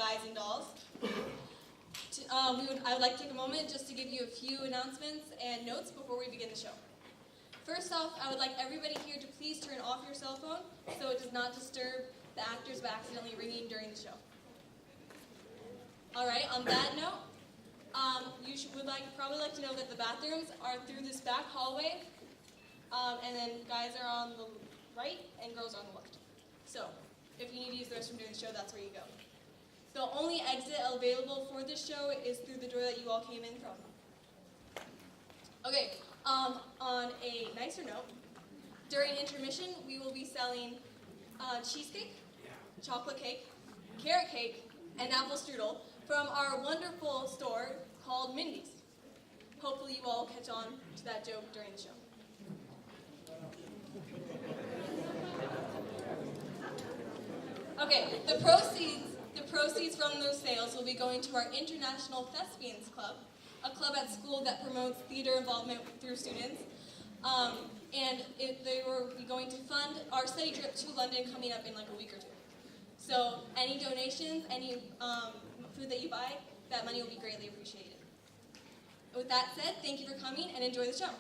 guys and dolls. I would like to take a moment just to give you a few announcements and notes before we begin the show. First off, I would like everybody here to please turn off your cell phone so it does not disturb the actors by accidentally ringing during the show. Alright, on that note, you would probably like to know that the bathrooms are through this back hallway, and then guys are on the right and girls are on the left. So, if you need to use the restroom during the show, that's where you go. The only exit available for this show is through the door that you all came in from. Okay, on a nicer note, during intermission, we will be selling cheesecake, chocolate cake, carrot cake, and apple strudel from our wonderful store called Mindy's. Hopefully you all catch on to that joke during the show. Okay, the proceeds from those sales will be going to our International Thespians Club, a club at school that promotes theater involvement through students. They will be going to fund our study trip to London coming up in like a week or two. So any donations, any food that you buy, that money will be greatly appreciated. With that said, thank you for coming and enjoy the show.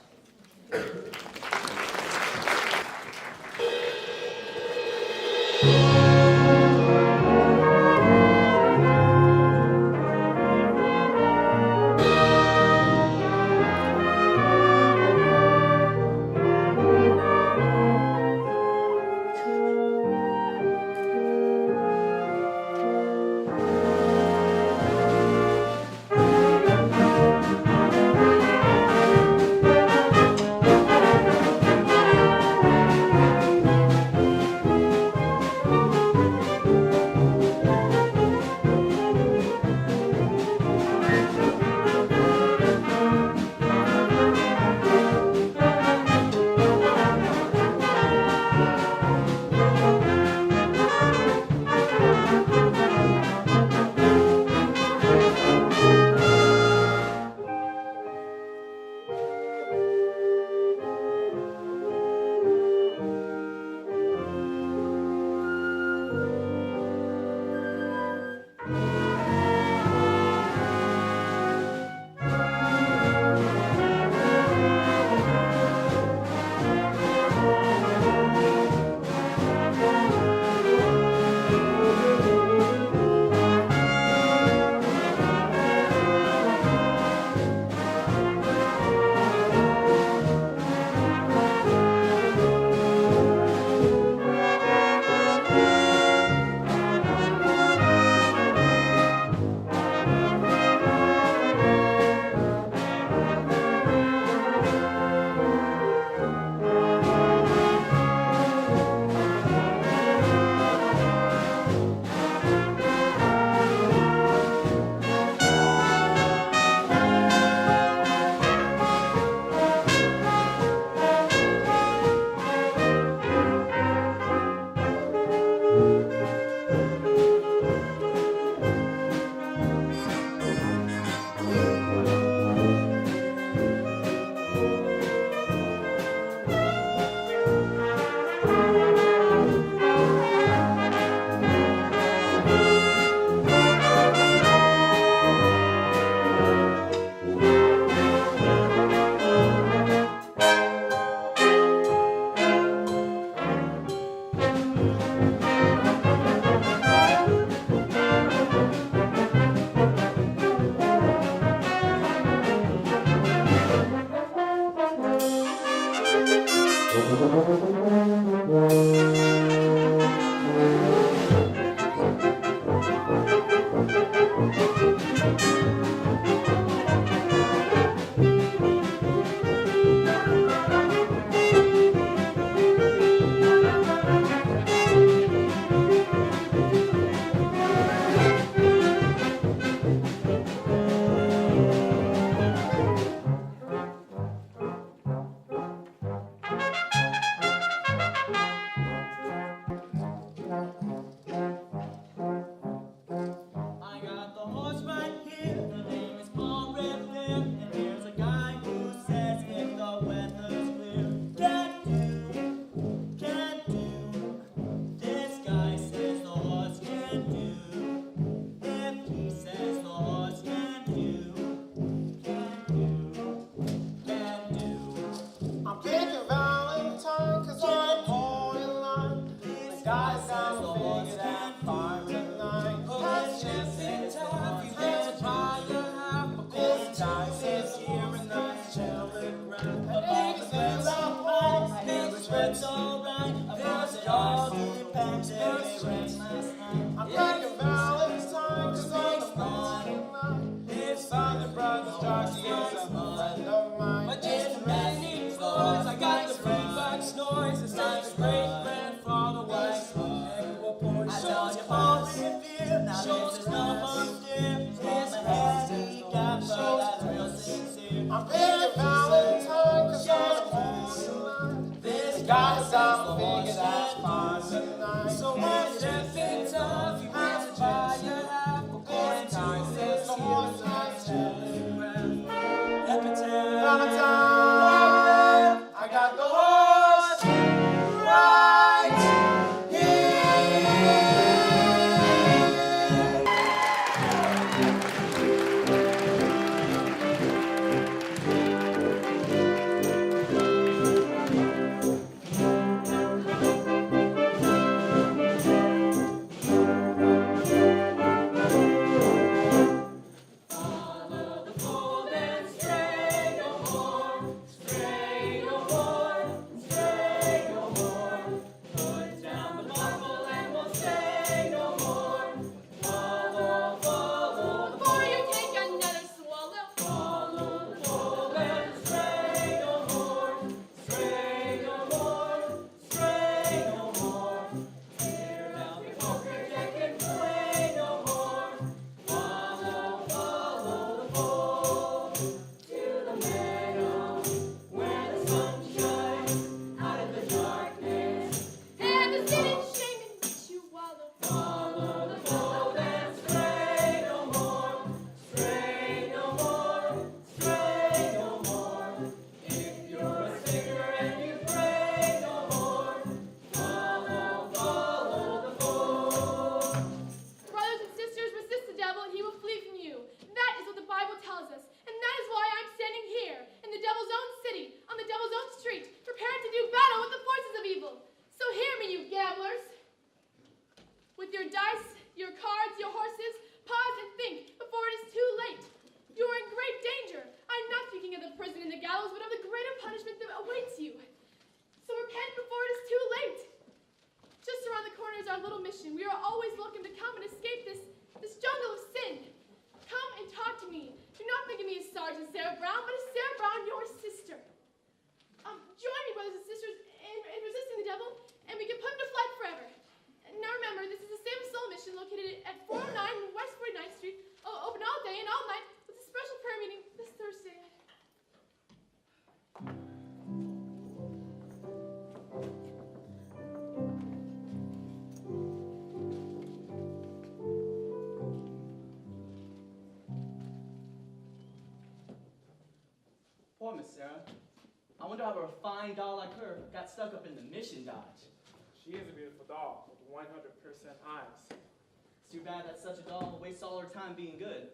wonder how a refined doll like her got stuck up in the Mission Dodge. She is a beautiful doll with 100% eyes. It's too bad that such a doll will waste all her time being good.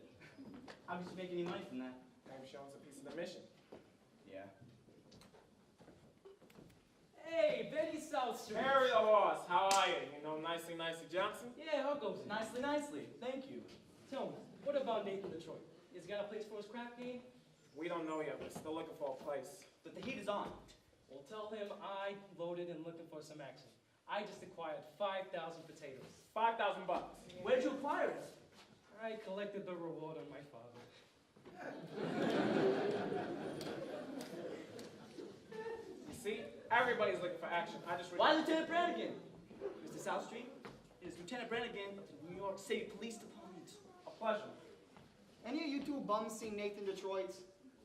How did she make any money from that? Maybe she owns a piece of the mission. Yeah. Hey, Betty South Street. Harry the horse, how are you? You know Nicely Johnson? Yeah, how goes it? Nicely, nicely. Thank you. Tell me, what about Nathan Detroit? Is he got a place for his crap game? We don't know yet, but we're still looking for a place. But the heat is on. Well, tell him I voted and looking for some action. I just acquired 5,000 potatoes. 5,000 bucks. Where'd you acquire it? I collected the reward of my father. You see, everybody's looking for action. I just Why Lieutenant Brannigan? Mr. Southstreet, it is Lieutenant Brannigan of the New York City Police Department. A pleasure. Any of you two bums seen Nathan Detroit's?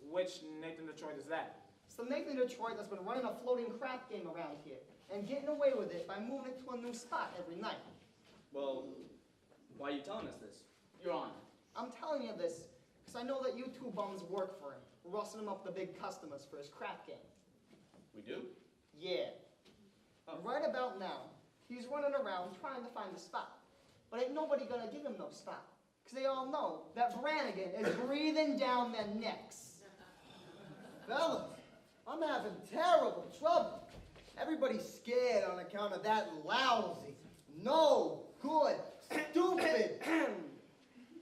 Which Nathan Detroit is that? It's the Nathan Detroit that's been running a floating crap game around here and getting away with it by moving it to a new spot every night. Well, why are you telling us this? Your Honor. I'm telling you this because I know that you two bums work for him, rustling him up the big customers for his crap game. We do? Yeah. And right about now, he's running around trying to find a spot. But ain't nobody gonna give him no spot. Because they all know that Brannigan is breathing down their necks. Fellas, I'm having terrible trouble. Everybody's scared on account of that lousy, no good, stupid.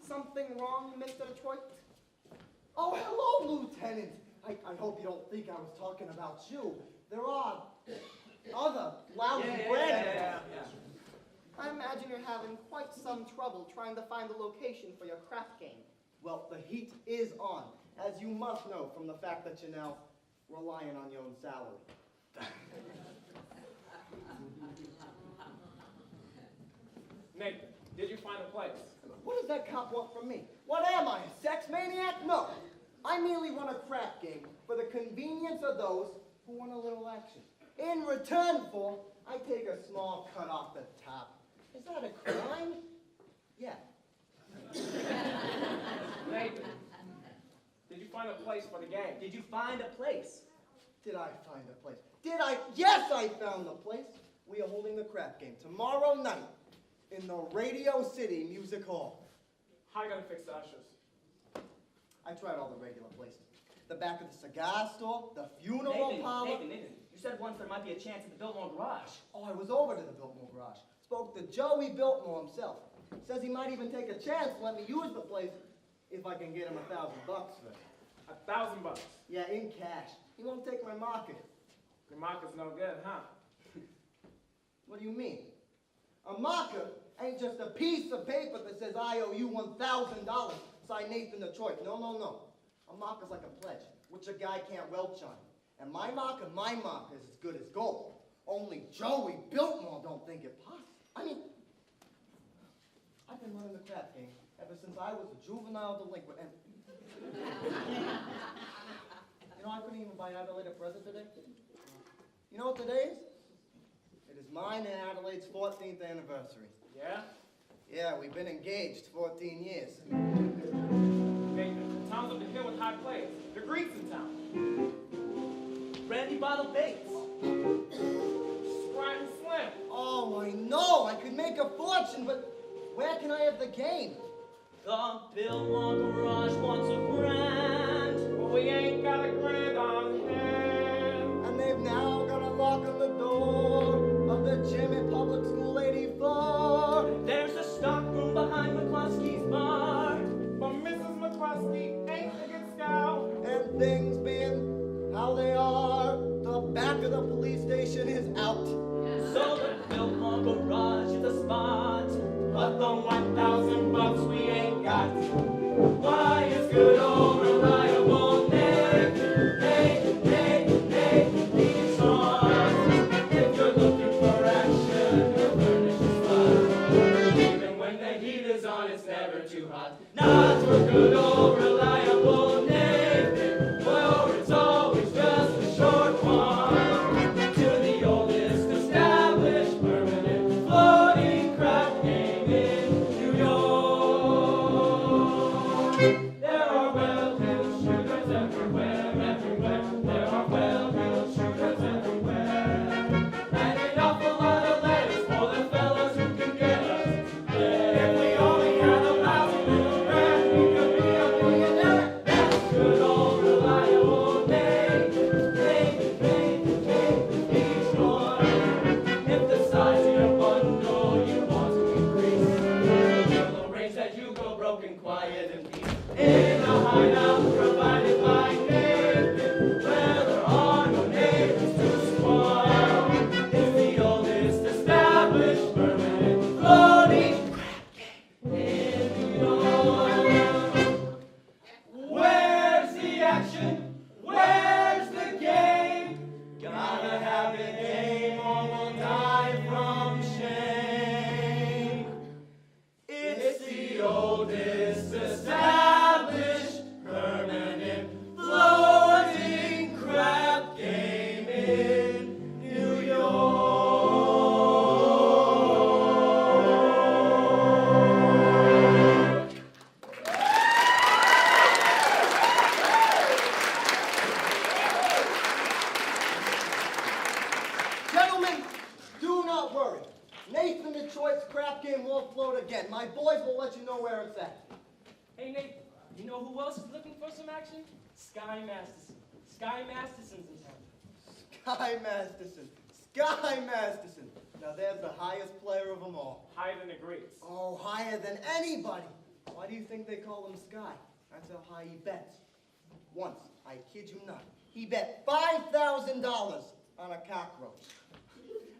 Something wrong, Mr. Detroit? Oh, hello, Lieutenant. I hope you don't think I was talking about you. There are other lousy Brannigans. I imagine you're having quite some trouble trying to find a location for your crap game. Well, the heat is on, as you must know from the fact that you're now relying on your own salary. Nathan, did you find a place? What does that cop want from me? What am I, a sex maniac? No. I merely run a crap game for the convenience of those who want a little action. In return for, I take a small cut off the top. Is that a crime? Yeah. Nathan, did you find a place for the game? Did you find a place? Did I find a place? Did I? Yes, I found the place. We are holding the crap game tomorrow night in the Radio City Music Hall. How are you going to fix the ushers? I tried all the regular places. The back of the cigar store, the funeral parlor. Nathan, you said once there might be a chance at the Biltmore Garage. Oh, I was over to the Biltmore Garage. Spoke to Joey Biltmore himself. Says he might even take a chance to let me use the place if I can get him $1,000 for it. $1,000 bucks. Yeah, in cash. He won't take my market. Your marker's no good, huh? What do you mean? A marker ain't just a piece of paper that says I owe you $1,000, signed Nathan Detroit. No, no, no. A marker's like a pledge, which a guy can't welch on. And my marker is as good as gold. Only Joey Biltmore don't think it possible. I mean, I've been running the crap game ever since I was a juvenile delinquent, and you know, I couldn't even buy Adelaide a present today. You know what today is? It is mine and Adelaide's 14th anniversary. Yeah? Yeah, we've been engaged 14 years. Nathan, town's up the hill with high players. The Greeks in town. Brandy Bottle Bates. Sprite and Slim. Oh, I know, I could make a fortune, but where can I have the game? The Biltmore Garage wants a grand. But we ain't got a grand on hand. And they've now got a lock on the door of the gym at Public School 84. There's a stock room behind McCluskey's bar. But Mrs. McCluskey ain't a good scout. And things being how they are, the back of the police station is out. So the Biltmore Garage is the spot. But the $1,000 we ain't got. Why is good old reliable Nick? These songs. If you're looking for action, he'll furnish a spot. Even when the heat is on, it's never too hot. Not for good old reliable Nick. Well, it's always just a short one. To the oldest established permanent floating crap game in New York. There are well-heeled shooters everywhere. There are well-heeled broken quiet and peace. In a hideout provided by Nathan, where there are no neighbors to spoil. It's the oldest established permanent floating crab game in New York. Where's the action? Where's the game? Gotta have a game or we'll die from shame. It's the oldest established permanent floating crab game in New York. Gentlemen, do not worry. Nathan Detroit's crap game won't float again. My boys will let you know where it's at. Hey, Nate, you know who else is looking for some action? Sky Masterson. Sky Masterson's in town. Sky Masterson. Sky Masterson. Now there's the highest player of them all. Higher than the greats. Oh, higher than anybody. Why do you think they call him Sky? That's how high he bets. Once, I kid you not, he bet $5,000 on a cockroach.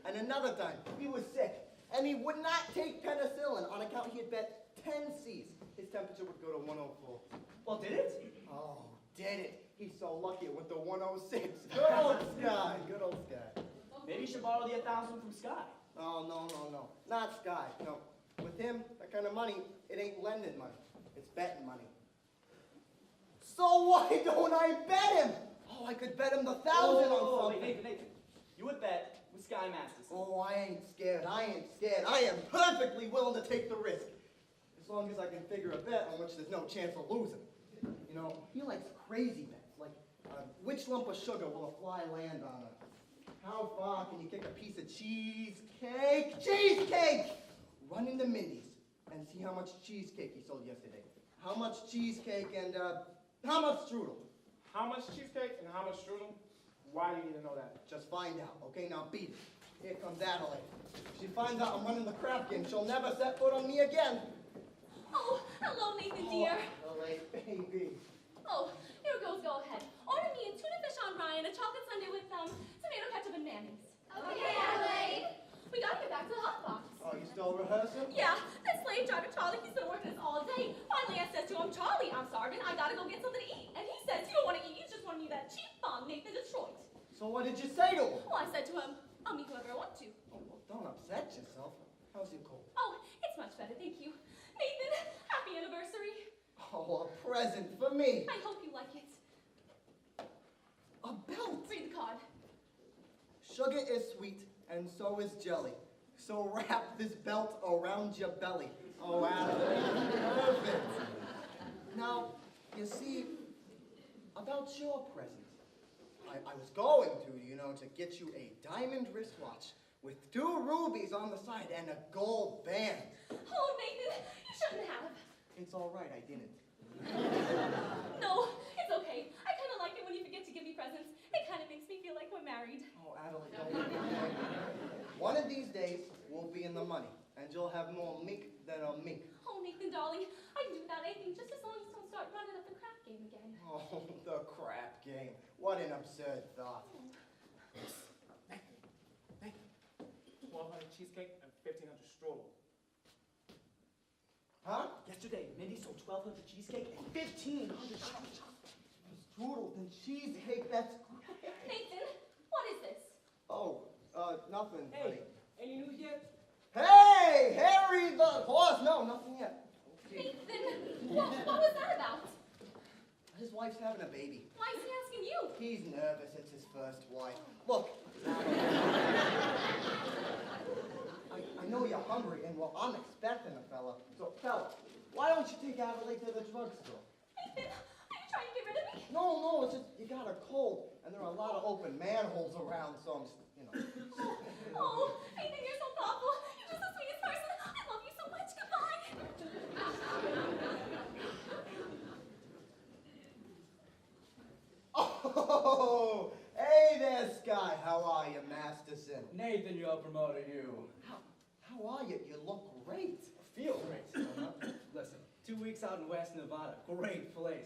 And another time, he was sick, and he would not take penicillin on account he had bet 10 C's. His temperature would go to 104. Well, did it? Oh, did it? He's so lucky it went to 106. Good old Sky. Good old Sky. Maybe you should borrow the 1,000 from Sky. Oh, no. Not Sky. No. With him, that kind of money, it ain't lending money. It's betting money. So why don't I bet him? Oh, I could bet him the 1,000 on something. Nathan. You would bet with Sky Masterson. Oh, I ain't scared. I am perfectly willing to take the risk. As long as I can figure a bet on which there's no chance of losing. You know, he likes crazy bets, like which lump of sugar will a fly land on? How far can you kick a piece of cheesecake? Cheesecake! Run into Mindy's and see how much cheesecake he sold yesterday. How much cheesecake and how much strudel? How much cheesecake and how much strudel? Why do you need to know that? Just find out, okay? Now beat it. Here comes Adelaide. If she finds out I'm running the crap game, she'll never set foot on me again. Oh, hello, Nathan, dear. Adelaide, baby. Oh, here goes. Go ahead. Order me a tuna fish on rye and a chocolate sundae with tomato ketchup and mayonnaise. Okay, Adelaide. We gotta get back to the hot box. Oh, you still rehearsing? Yeah, that slave driver Charlie, he's been working us all day. Finally, I said to him, Charlie, I'm starving. I gotta go get something to eat. And he says, you don't want to eat. You just want to eat that cheap bomb, Nathan Detroit. So what did you say to him? Well, I said to him, I'll meet whoever I want to. Oh, well, don't upset yourself. How's your cold? Oh, it's much better, thank you. Nathan, happy anniversary. Oh, a present for me. I hope you like it. A belt. Read the card. Sugar is sweet, and so is jelly. So wrap this belt around your belly. Oh, Adelaide, perfect. Now, you see, about your present, I was going to get you a diamond wristwatch with 2 rubies on the side and a gold band. Oh, Nathan, you shouldn't have. It's all right, I didn't. No, it's okay. I kind of like it when you forget to give me presents. It kind of makes me feel like we're married. Oh, Adelaide, don't. One of these days, we'll be in the money, and you'll have more mink than a mink. Oh, Nathan, darling, I can do without anything just as long as you don't start running up the crap game again. Oh, the crap game. What an absurd thought. 1,200 cheesecake and 1,500 strudel. Huh? Yesterday, Mindy sold 1,200 cheesecake and 1,500 Strudel and cheesecake, that's great. Nathan, what is this? Oh, nothing, buddy. Hey, any news yet? Hey, Harry the horse. No, nothing yet. Nathan, what was that about? His wife's having a baby. Why is he asking you? He's nervous. It's his first wife. Look. I know you're hungry, and well, I'm expecting a fella. So, fella, why don't you take Adelaide to the drugstore? Nathan, are you trying to get rid of me? No, it's just you got a cold, and there are a lot of open manholes around, so I'm, Oh, Nathan, you're so thoughtful. You're just the sweetest person. I love you so much. Goodbye. Oh, hey there, Sky. How are you, Masterson? Nathan, your promoter, you. How are you? You look great. Feel great. Listen, 2 2 weeks out in West Nevada. Great place.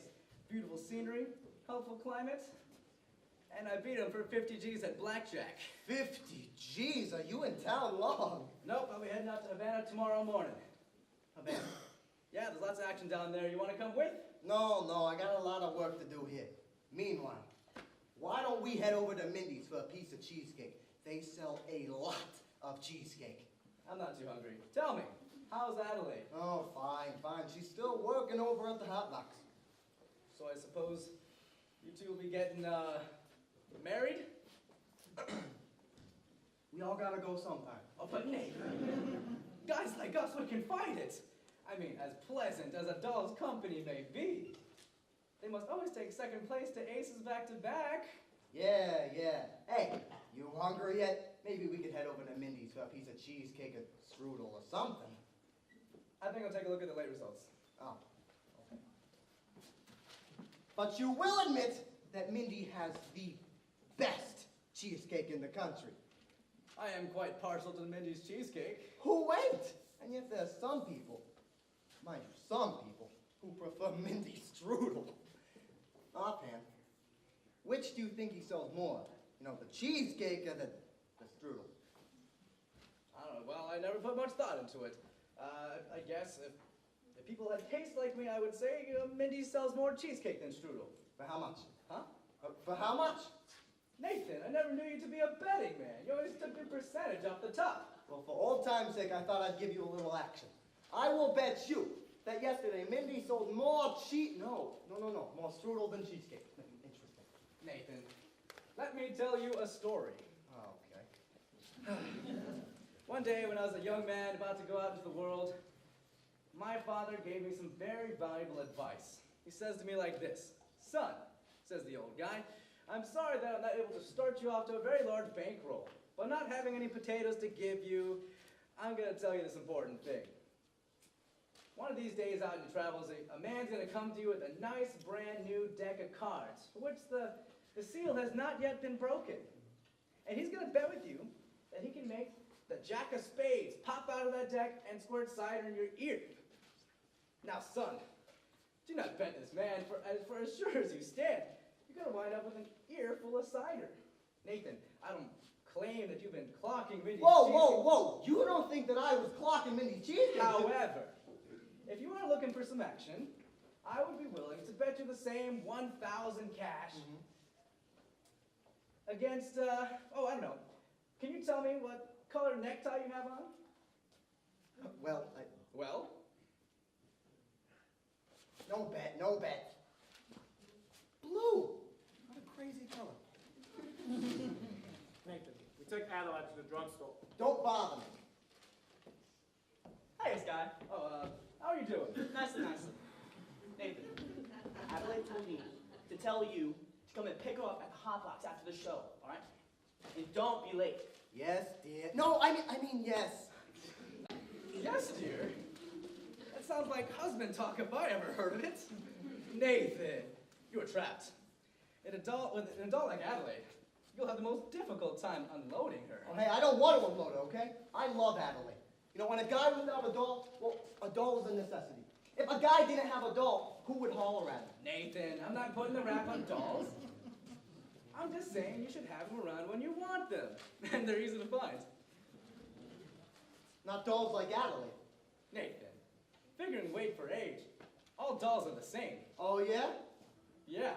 Beautiful scenery, helpful climate. And I beat him for 50 G's at blackjack. 50 G's? Are you in town long? Nope, I'll be heading out to Havana tomorrow morning. Havana? Yeah, there's lots of action down there. You want to come with? No, I got a lot of work to do here. Meanwhile, why don't we head over to Mindy's for a piece of cheesecake? They sell a lot of cheesecake. I'm not too hungry. Tell me, how's Adelaide? Oh, fine. She's still working over at the Hot Box. So I suppose you two will be getting, married? We all gotta go sometime. Oh, but Nate, guys like us, we can fight it. I mean, as pleasant as a doll's company may be, they must always take second place to aces back to back. Yeah. Hey, you hungry yet? Maybe we could head over to Mindy's for a piece of cheesecake or strudel or something. I think I'll take a look at the late results. Oh, okay. But you will admit that Mindy has the best cheesecake in the country. I am quite partial to Mindy's cheesecake. Who ain't? And yet there's some people, mind you, some people, who prefer Mindy's strudel. Offhand, which do you think he sells more? You know, the cheesecake or the strudel? I don't know, well, I never put much thought into it. I guess if people had taste like me, I would say Mindy sells more cheesecake than strudel. For how much? Huh? For how much? Nathan, I never knew you to be a betting man. You always took your percentage off the top. Well, for old time's sake, I thought I'd give you a little action. I will bet you that yesterday Mindy sold more more strudel than cheesecake. Interesting. Nathan, let me tell you a story. Oh, okay. One day when I was a young man about to go out into the world, my father gave me some very valuable advice. He says to me like this, "Son," says the old guy, "I'm sorry that I'm not able to start you off to a very large bankroll, but not having any potatoes to give you, I'm going to tell you this important thing. One of these days out in your travels, a man's going to come to you with a nice brand new deck of cards, for which the seal has not yet been broken. And he's going to bet with you that he can make the jack of spades pop out of that deck and squirt cider in your ear. Now, son, do not bet this man, for as sure as you stand, you're going to wind up with an ear full of cider. Nathan, I don't claim that you've been clocking Mindy's Whoa! You don't think that I was clocking Mindy's cheesecake? However, if you are looking for some action, I would be willing to bet you the same 1,000 cash against, I don't know. Can you tell me what color necktie you have on? Well, Well? no bet. Blue! What a crazy color. Nathan, we took Adelaide to the drugstore. Don't bother me. Hey, Sky. Oh, how are you doing? Nice. Nathan, Adelaide told me to tell you to come and pick her up at the Hot Box after the show, all right? And don't be late. Yes, dear. No, I mean yes. Yes, dear. That sounds like husband talk if I ever heard of it. Nathan, you were trapped. With an adult like Adelaide, you'll have the most difficult time unloading her. Oh, hey, I don't want to unload it, okay? I love Adelaide. You know, when a guy without a doll, well, a doll is a necessity. If a guy didn't have a doll, who would holler at him? Nathan, I'm not putting the rap on dolls. I'm just saying you should have them around when you want them. And they're easy to find. Not dolls like Adelaide. Nathan, figuring weight for age, all dolls are the same. Oh, yeah? Yeah.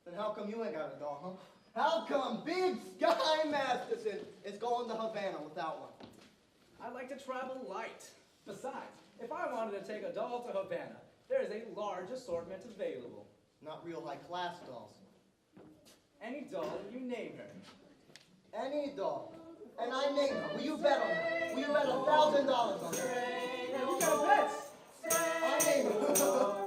Then how come you ain't got a doll, huh? How come Big Sky Masterson is going to Havana without one? I like to travel light. Besides, if I wanted to take a doll to Havana, there is a large assortment available. Not real high-class dolls. Any doll that you name her. Any doll. And I name her. Will you bet on that? Will you bet $1,000 on that? Hey, we got bets. I name her.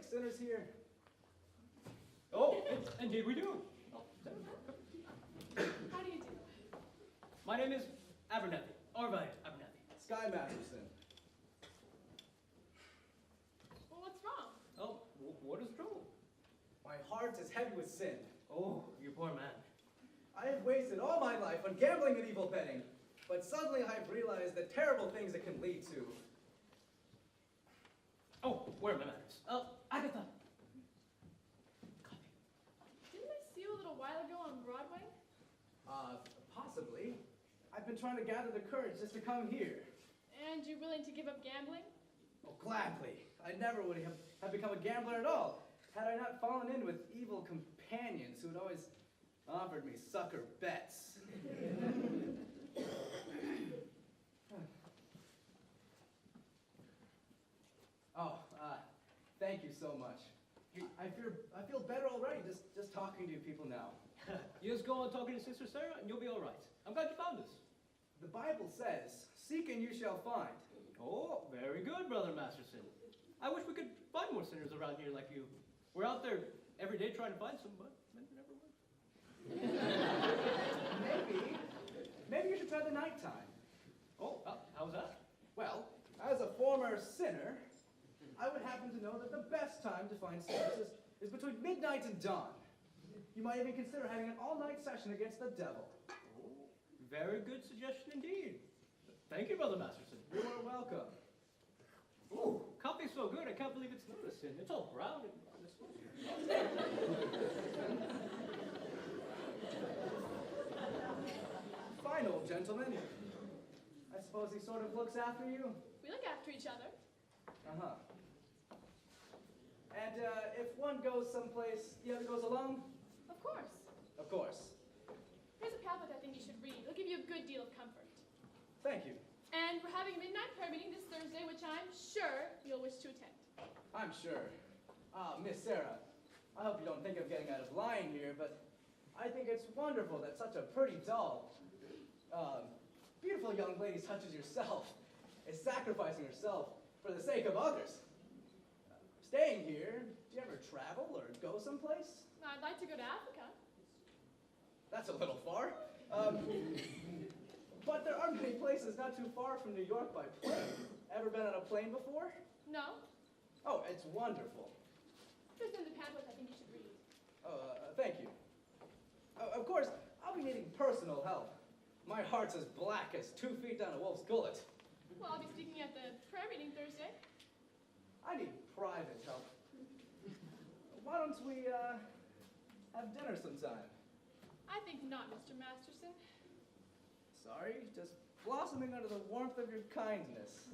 make sinners here? Oh, indeed we do. How do you do? My name is Abernathy, Arvine Abernathy. Sky Masterson. Well, what's wrong? Oh, what is trouble? My heart is heavy with sin. Oh, you poor man. I have wasted all my life on gambling and evil betting, but suddenly I've realized the terrible things it can lead to. Oh, where are my manners? Agatha. Didn't I see you a little while ago on Broadway? Possibly. I've been trying to gather the courage just to come here. And you're willing to give up gambling? Oh, gladly. I never would have become a gambler at all, had I not fallen in with evil companions who had always offered me sucker bets. Oh, thank you so much. I feel better already just talking to you people now. You just go on talking to Sister Sarah and you'll be all right. I'm glad you found us. The Bible says, "Seek and you shall find." Oh, very good, Brother Masterson. I wish we could find more sinners around here like you. We're out there every day trying to find some, but never work. Maybe you should try the nighttime. Oh, how's that? Well, as a former sinner, I would happen to know that the best time to find sinners is between midnight and dawn. You might even consider having an all-night session against the devil. Oh, very good suggestion indeed. Thank you, Brother Masterson. You are welcome. Ooh, coffee's so good, I can't believe it's noticing. It's all brown and Fine, old gentleman. I suppose he sort of looks after you? We look after each other. Uh-huh. And if one goes someplace, the other goes along? Of course. Of course. Here's a pamphlet I think you should read. It'll give you a good deal of comfort. Thank you. And we're having a midnight prayer meeting this Thursday, which I'm sure you'll wish to attend. I'm sure. Miss Sarah, I hope you don't think I'm getting out of line here, but I think it's wonderful that such a pretty doll, beautiful young lady such as yourself, is sacrificing herself for the sake of others. Staying here, do you ever travel or go someplace? I'd like to go to Africa. That's a little far. But there are many places not too far from New York by plane. Ever been on a plane before? No? Oh, it's wonderful. Here's in the pamphlet I think you should read. Thank you. Of course, I'll be needing personal help. My heart's as black as 2 feet down a wolf's gullet. Well, I'll be speaking at the prayer meeting Thursday. I need private help. Why don't we, have dinner sometime? I think not, Mr. Masterson. Sorry, just blossoming under the warmth of your kindness.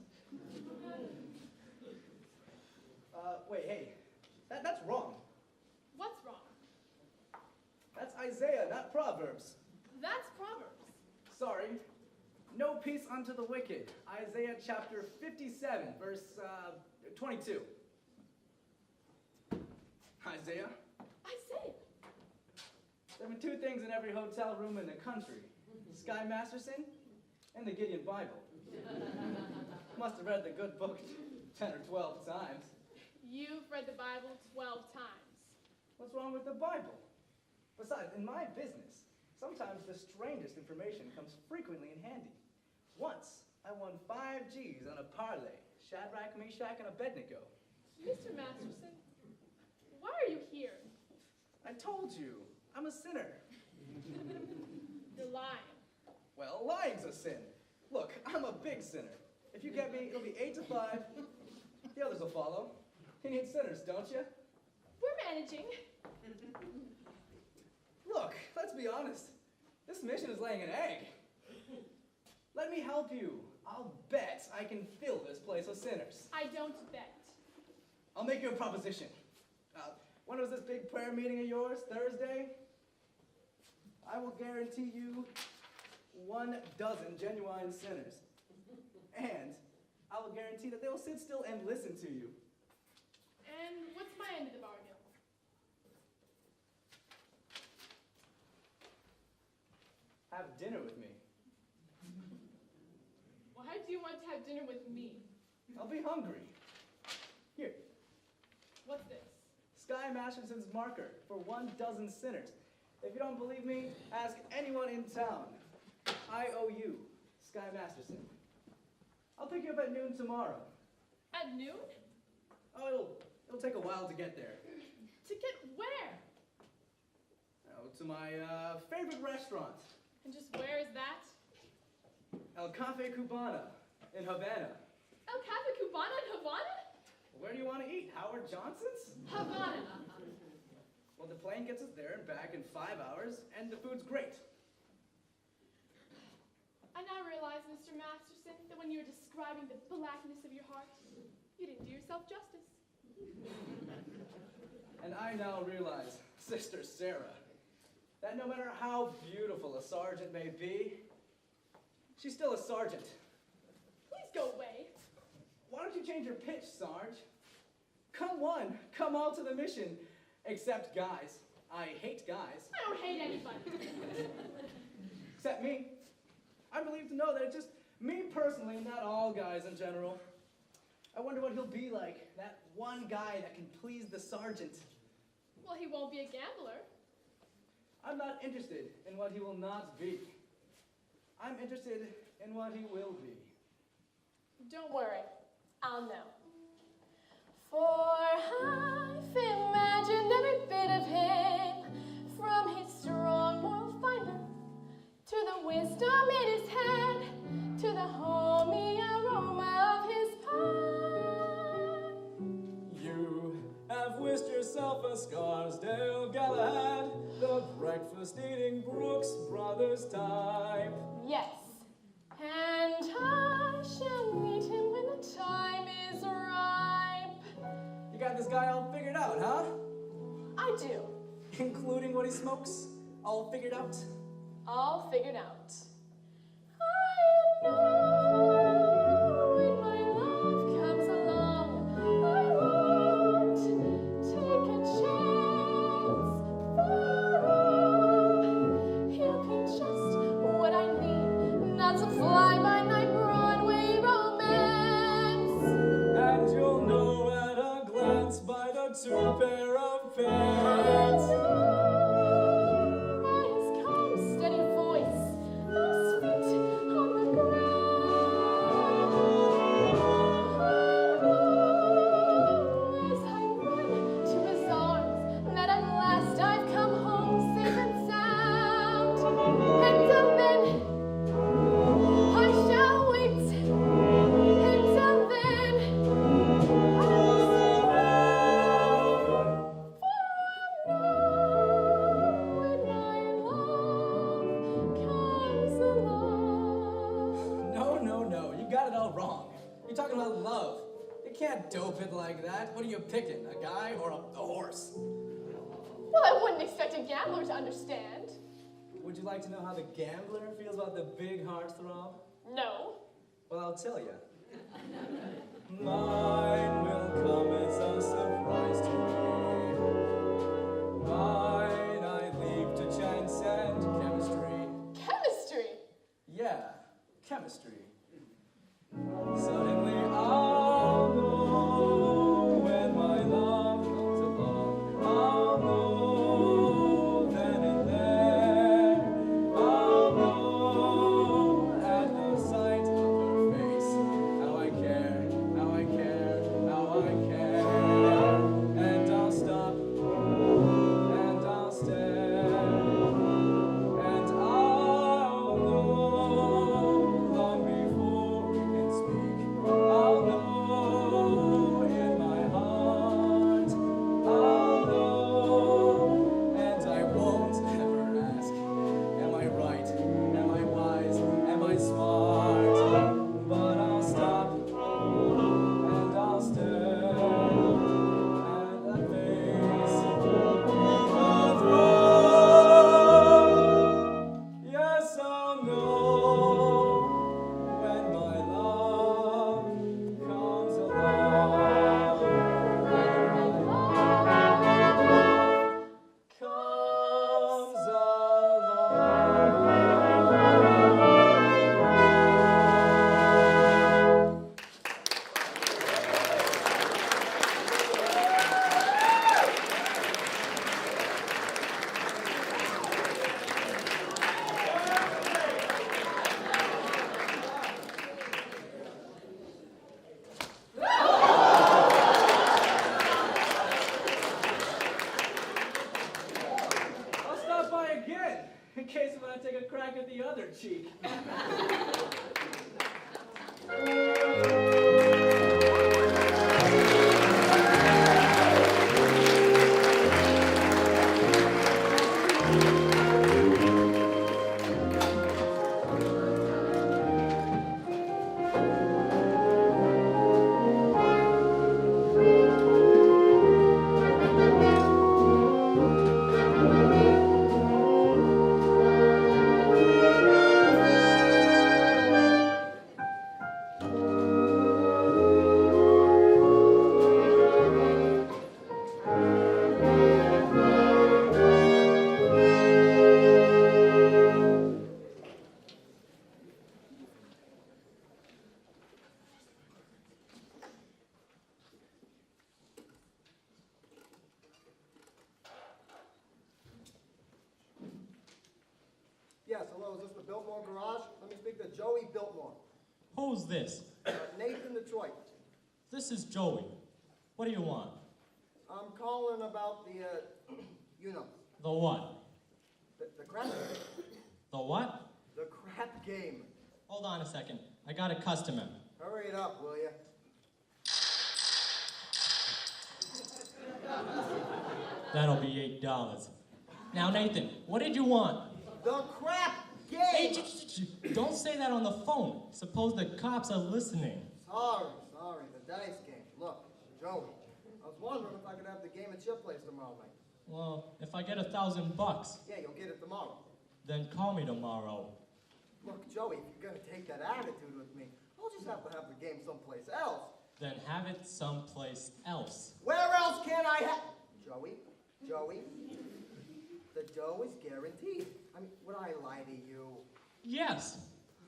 Wait, hey, that's wrong. What's wrong? That's Isaiah, not Proverbs. That's Proverbs. Sorry. No peace unto the wicked. Isaiah chapter 57, verse 22. Isaiah? Isaiah. There have been 2 things in every hotel room in the country. Sky Masterson and the Gideon Bible. Must have read the good book 10 or 12 times. You've read the Bible 12 times. What's wrong with the Bible? Besides, in my business, sometimes the strangest information comes frequently in handy. Once, I won 5 G's on a parlay. Shadrach, Meshach, and Abednego. Mr. Masterson, why are you here? I told you, I'm a sinner. You're lying. Well, lying's a sin. Look, I'm a big sinner. If you get me, it'll be 8 to 5. The others will follow. You need sinners, don't you? We're managing. Look, let's be honest. This mission is laying an egg. Let me help you. I'll bet I can fill this place with sinners. I don't bet. I'll make you a proposition. When was this big prayer meeting of yours? Thursday? I will guarantee you 12 genuine sinners. And I will guarantee that they will sit still and listen to you. And what's my end of the bargain? Have dinner with me. Why do you want to have dinner with me? I'll be hungry. Here, What's this? Sky Masterson's marker for 12 sinners. If you don't believe me, ask anyone in town. IOU, Sky Masterson. I'll pick you up at noon tomorrow. At noon? Oh, it'll take a while to get there. To get where? Oh, to my favorite restaurant, And just where is that? El Cafe Cubana in Havana. El Cafe Cubana in Havana? Where do you want to eat? Howard Johnson's? Havana. Well, the plane gets us there and back in 5 hours, and the food's great. I now realize, Mr. Masterson, that when you were describing the blackness of your heart, you didn't do yourself justice. And I now realize, Sister Sarah, that no matter how beautiful a sergeant may be, she's still a sergeant. Please go away. Why don't you change your pitch, Sarge? Come one, come all to the mission. Except guys. I hate guys. I don't hate anybody. Except me. I'm relieved to know that it's just me personally, not all guys in general. I wonder what he'll be like, that one guy that can please the sergeant. Well, he won't be a gambler. I'm not interested in what he will not be. I'm interested in what he will be. Don't worry, I'll know. For I've imagined every bit of him, from his strong moral fiber, to the wisdom in his head, to the homey aroma of his pie. You have wished yourself a Scarsdale Galahad, the breakfast-eating Brooks Brothers type. Yes, and I shall meet him when the time is ripe. You got this guy all figured out, huh? I do. Including what he smokes? All figured out? All figured out. I know when my love comes along, I won't take a chance for he'll be just what I need, not a fly-by-night Broadway romance. And you'll know at a glance by the 2 pair of pants. By his calm, steady voice, those feet on the ground. As I run to his arms, that at last I've come home safe and sound. And till then, I shall wait. Until then, I must when my love comes along. No, you got it all wrong. You're talking about love. You can't dope it like that. What are you picking, a guy or a horse? Well, I wouldn't expect a gambler to understand. Would you like to know how the gambler feels about the big heartthrob? No. Well, I'll tell you. Mine will come as a surprise to me. Mine I leave to chance and chemistry. Chemistry? Yeah, chemistry. Suddenly I'll know when my love comes along. I'll know then and there. I'll know at the sight of her face how I care, how I care, how I care. And I'll stop and I'll stare. And I'll know long before we can speak. I'll know Yes, hello, is this the Biltmore Garage? Let me speak to Joey Biltmore. Who's this? Nathan Detroit. This is Joey. What do you want? I'm calling about the, you know, The what? the crap game. The what? The crap game. Hold on a second. I got a customer. Hurry it up, will you? That'll be $8. Now, Nathan, what did you want? The crap Hey, game! don't say that on the phone. Suppose the cops are listening. Sorry, the dice game. Look, Joey, I was wondering if I could have the game at your place tomorrow night. Well, if I get $1,000, Yeah, you'll get it tomorrow. then call me tomorrow. Look, Joey, if you're gonna take that attitude with me, I'll just have to have the game someplace else. Then have it someplace else. Where else can I have... Joey, the dough is guaranteed. I mean, would I lie to you? Yes.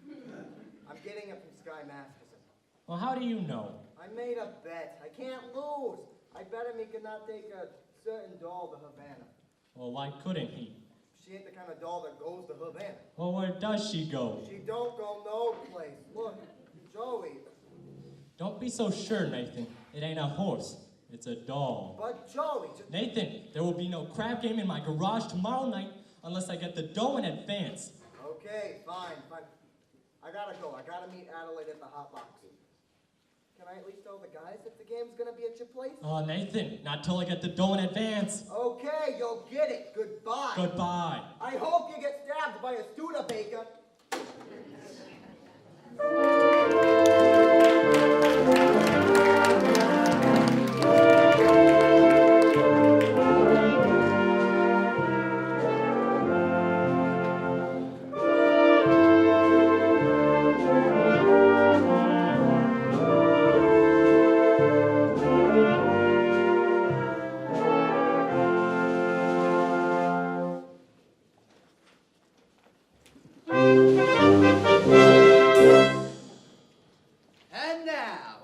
I'm getting it from Sky Masterson. Well, how do you know? I made a bet. I can't lose. I bet him he could not take a certain doll to Havana. Well, why couldn't he? She ain't the kind of doll that goes to Havana. Well, where does she go? She don't go no place. Look, Joey. Don't be so sure, Nathan. It ain't a horse. It's a doll. But Joey, just... Nathan, there will be no crab game in my garage tomorrow night unless I get the dough in advance. Okay, fine. I gotta go. I gotta meet Adelaide at the Hot Box. Can I at least tell the guys if the game's gonna be at your place? Nathan, not till I get the dough in advance. Okay, you'll get it. Goodbye. Goodbye. I hope you get stabbed by a Studebaker. And now,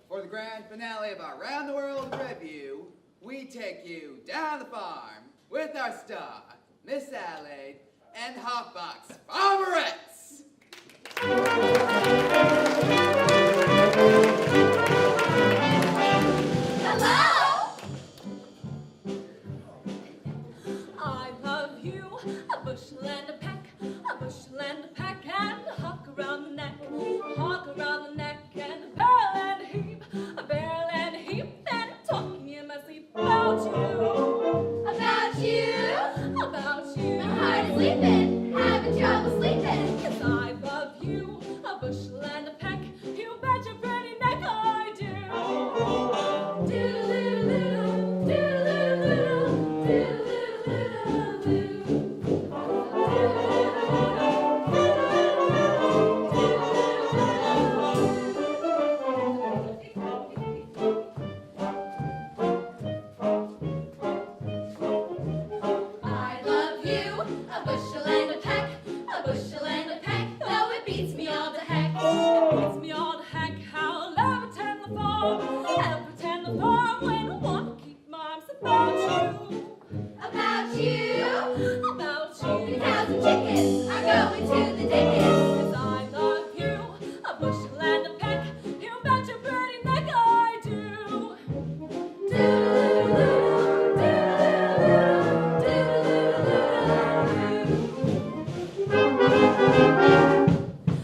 for the grand finale of our Round the World review, we take you down the farm with our star, Miss Adelaide, and Hotbox Farmerettes. Hello! I love you, a bushel and a peck, and a hawk around the neck, and a barrel and a heap, and talking in my sleep about you. About you. I'm hard sleeping, having trouble sleeping. 'Cause I love you, a bushel and a peck, you bet your pretty neck I do. Do-do-do-do-do, do-do-do-do-do, do-do-do-do-do. I love you, a bushel and a peck, though it beats me all to heck. It beats me all to heck how I'll ever tend the farm when I want to keep my arms about you. About you, About the you. cows and chickens are going to the dickens. 'Cause I love you, a bushel and a peck, you bet your pretty neck I do.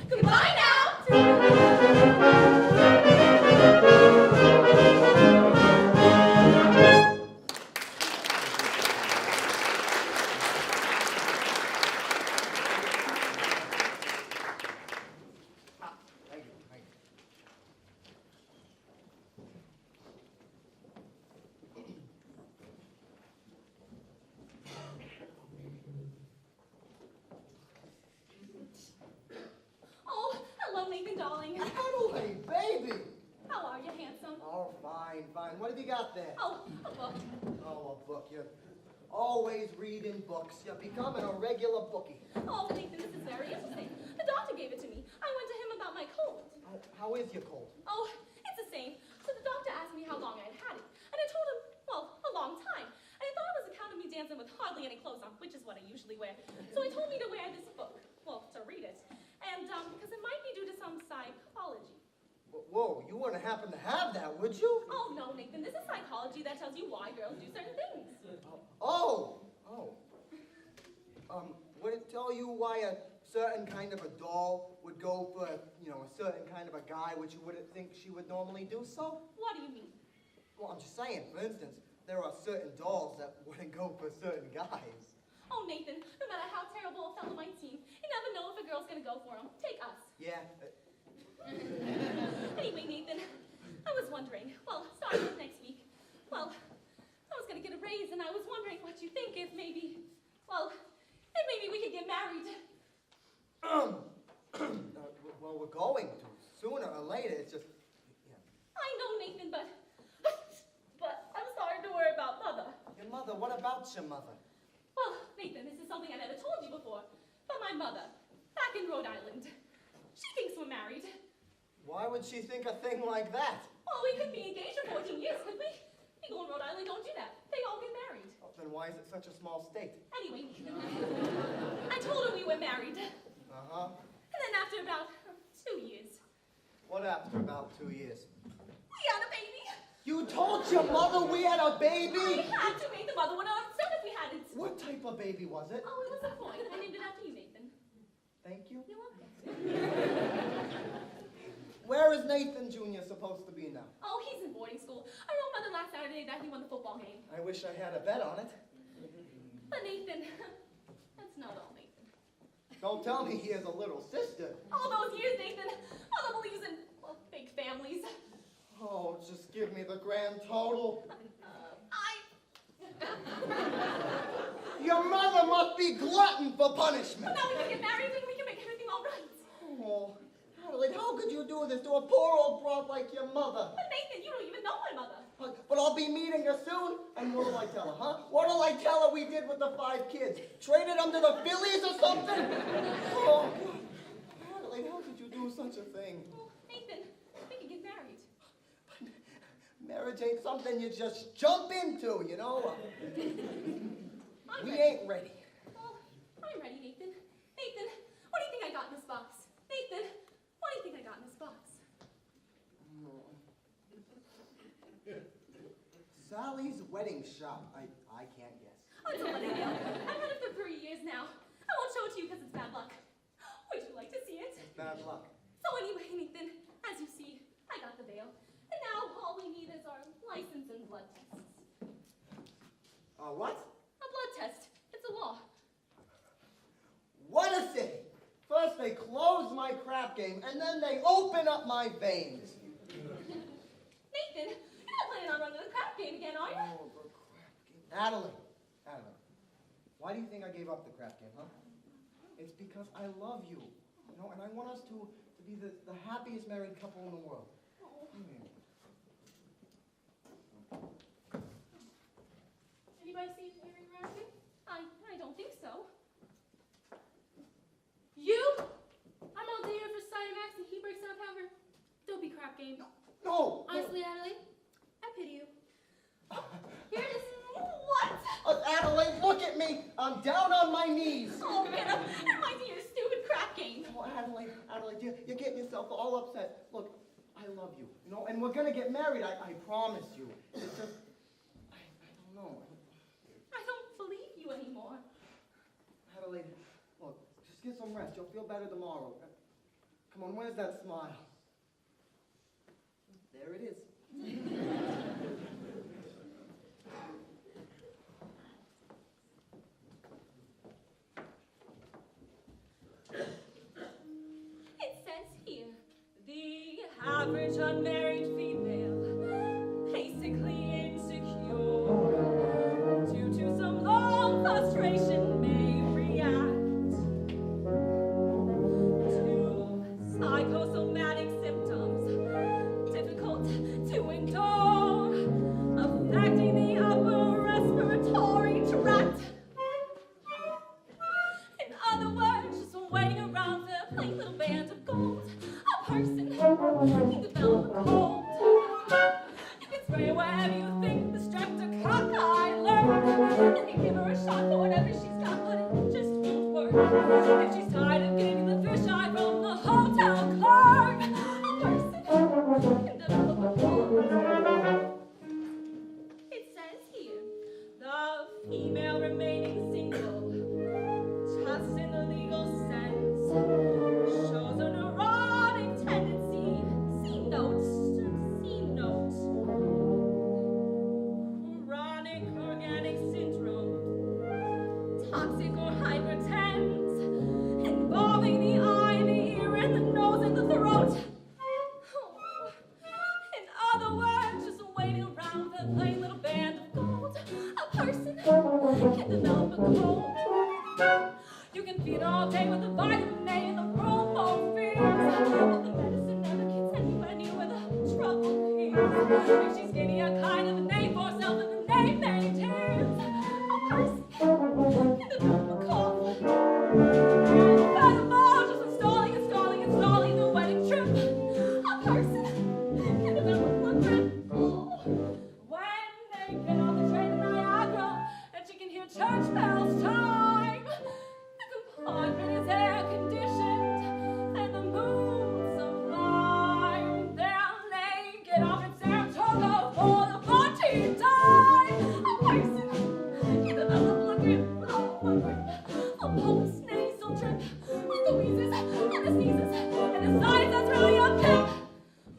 Goodbye now. Thank you. Oh, hello, Nathan, darling. Adelaide, baby! How are you, handsome? Oh, fine. What have you got there? Oh, a book. Oh, a book. You're always reading books. You're becoming a regular bookie. Oh, Nathan, this is very interesting. The doctor gave it to me. I went to him about my cold. How is your cold? Oh, it's the same. So the doctor asked me how long I'd had it. And I told him, well, a long time. And I thought it was a count of me dancing with hardly any clothes on, which is what I usually wear. So he told me to wear this book. Oh, you wouldn't happen to have that, would you? Oh, no, Nathan. This is psychology that tells you why girls do certain things. Oh. Would it tell you why a certain kind of a doll would go for, a certain kind of a guy which you wouldn't think she would normally do so? What do you mean? Well, I'm just saying, for instance, there are certain dolls that wouldn't go for certain guys. Oh, Nathan, no matter how terrible a fellow might seem, you never know if a girl's gonna go for him. Take us. Yeah. Anyway, Nathan, I was wondering, starting with next week, I was gonna get a raise, and I was wondering what you think if maybe we could get married. Well, we're going to. Sooner or later, it's just... I know, Nathan, but I'm starting to worry about Mother. Your mother? What about your mother? Well, Nathan, this is something I never told you before, but my mother, back in Rhode Island, she thinks we're married. Why would she think a thing like that? Well, we could be engaged for 14 years, couldn't we? People in Rhode Island don't do that. They all get married. Oh, then why is it such a small state? Anyway, I told her we were married. Uh-huh. And then after about 2 years, What after about 2 years? we had a baby. You told your mother we had a baby? We had to make the mother would have upset if we hadn't. What type of baby was it? Oh, it was a boy. I named it after you, Nathan. Thank you. You're welcome. Where is Nathan Jr. supposed to be now? Oh, he's in boarding school. I wrote Mother last Saturday that he won the football game. I wish I had a bet on it. But Nathan, that's not all, Nathan. Don't tell me he has a little sister. All those years, Nathan, Mother believes in, big families. Oh, just give me the grand total. Your mother must be glutton for punishment. But now we can get married and we can make everything all right. Oh, Adelaide, how could you do this to a poor old broad like your mother? But Nathan, you don't even know my mother. But I'll be meeting her soon, and what'll I tell her, huh? What'll I tell her we did with the 5 kids? Traded them to the Phillies or something? Oh, Adelaide, how could you do such a thing? Well, Nathan, we can get married. Marriage ain't something you just jump into, you know? I'm We ready. ain't ready. Well, I'm ready, Nathan. Nathan, what do you think I got in this box? Nathan, what do you think I got in this box? Sally's wedding shop. I can't guess. Oh, it's a wedding veil. I've had it for 3 years now. I won't show it to you because it's bad luck. Would you like to see it? Bad luck. So anyway, Nathan, as you see, I got the veil. And now all we need is our license and blood tests. What? A blood test. It's a law. What a city! First they close my crap game, and then they open up my veins. Nathan, you're not planning on running the crap game again, are you? Oh, the crap game. Adelaide, why do you think I gave up the crap game, huh? It's because I love you, and I want us to be the happiest married couple in the world. Anybody see Harry around here? I don't think so. You? I'm all day here for Cymax and he breaks up however. Don't be crap game. No! Honestly, Adelaide, I pity you. Here it is. What? Adelaide, look at me! I'm down on my knees! Oh, get up. It reminds me of your stupid crap game. Oh, Adelaide, you're getting yourself all upset. Look, I love you, and we're gonna get married, I promise you. It's just, I don't know. I don't believe you anymore. Adelaide, look, just get some rest. You'll feel better tomorrow. Come on, where's that smile? There it is. It says here, the average unmarried female, basically insecure, due to some long frustration may react to psychosomatic symptoms, difficult to endure, affecting the upper respiratory tract. In other words, just waiting around to play little band of gold. A person can develop a cold. You can spray her wherever you think the streptococcus I learned. And you give her a shot for whatever she's got, but it just won't work. If she's tired of getting the fish eye from the hotel clerk, a person If she's skinny, a kind of a name for herself, and the name maintains a person in the middle of a cough. Furthermore, just installing the wedding trip. A person in the middle of a trip. When they get on the train to Niagara, and she can hear church bells chime, the compartment is air conditioned, and the moon sublime. Then they get off at Saratoga for the party time. A person in the middle of a grip, a post-nasal drip, with the wheezes and the sneezes and the sighs that's really a pip.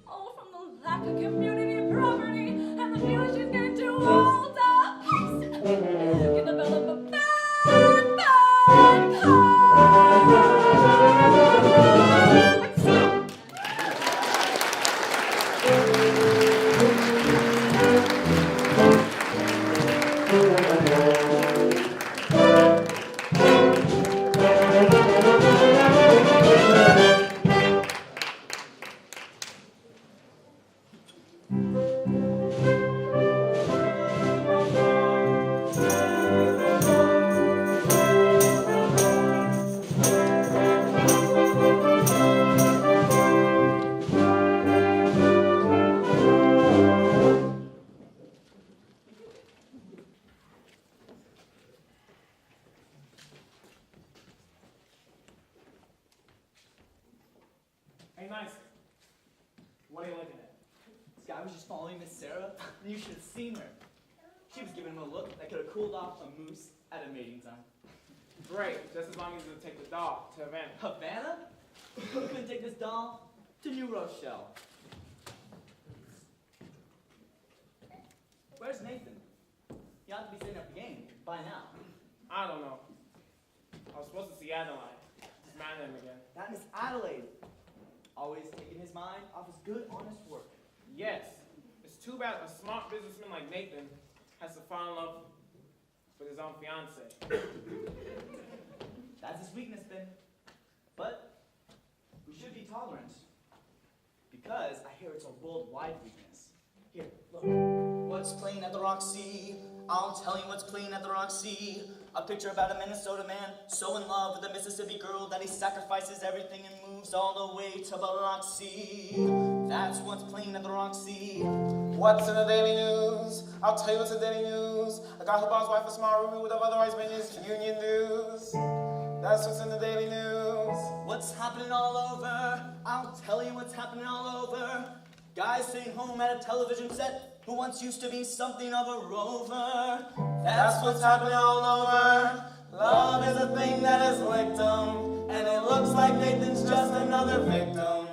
Oh, from the lack of community property and the feeling she's getting too old. A person can develop a bad, bad cold. Hey, nice. What are you looking at? This guy was just following Miss Sarah, and you should have seen her. She was giving him a look that could have cooled off a moose at a mating time. Great, just as long as you take the dog to Havana. Havana? Who couldn't take this doll to New Rochelle? Where's Nathan? He ought to be sitting at the game by now. I don't know. I was supposed to see Adeline. Just mad at him again. That Miss Adelaide. Always taking his mind off his good, honest work. Yes, it's too bad a smart businessman like Nathan has to fall in love with his own fiancée. That's his weakness, Ben. But we should be tolerant. Because I hear it's a worldwide weakness. Here, look. What's playing at the Roxy? I'll tell you what's playing at the Roxy. A picture about a Minnesota man so in love with a Mississippi girl that he sacrifices everything and moves all the way to Biloxi. That's what's playing at the Roxy. What's in the Daily News? I'll tell you what's in the Daily News. A guy who buys wife a small ruby would have otherwise been his union dues. That's what's in the Daily News. What's happening all over? I'll tell you what's happening all over. Guys sitting home at a television set who once used to be something of a rover. That's what's happening all over. Love is a thing that is licked on, and it looks like Nathan's just another victim.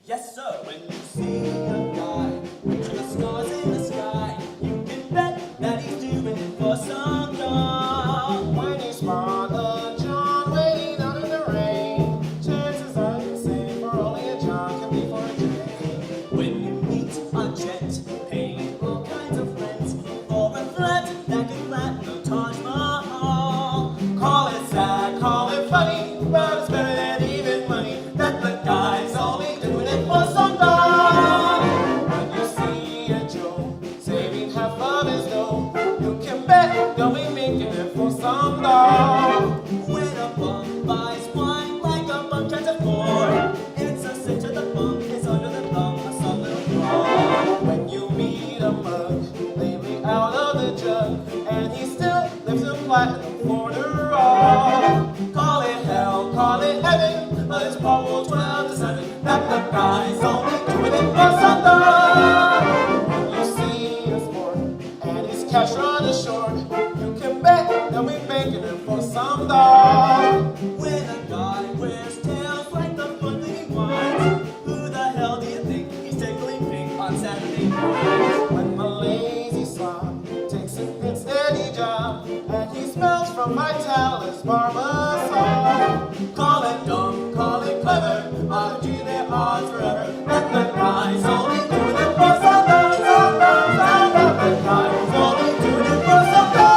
Yes, sir. When you see a guy reaching the stars in the sky, you can bet that he's doing it for some dog. When you spot a John waiting out in the rain, chances are you say for only a John can be for a Jane. When you meet a gent paying all kinds of rent for a flat that can flatten the Taj Mahal, Call it sad, call it funny, but it's better than even money that the guy's only doing it for some dog. When you see a Joe saving half of his dough, you can bet they'll be making it for some dog. when a bum buys wine like a bum can't afford, it's a sin to the bum is under the thumb of some little fraud. When you meet a mug lately out of the jug, and he still lives in platinum for the raw. Call it hell, call it heaven, but it's Paul 12 to 7 that the guy's only doing it for some dog. When you see a sport and his cash running short, you can bet they'll be making it for some dog. When a guy wears tails like the fun that he wants, who the hell do you think he's tickling pink on Saturday night? When the lazy slob takes a good steady job, and he smells from Vitalis Barbasol. Call it dumb, call it clever, I'll do their odds forever. That the guy's only doing it for some dog, some dog, some dog. The guy's only doing it for some dog.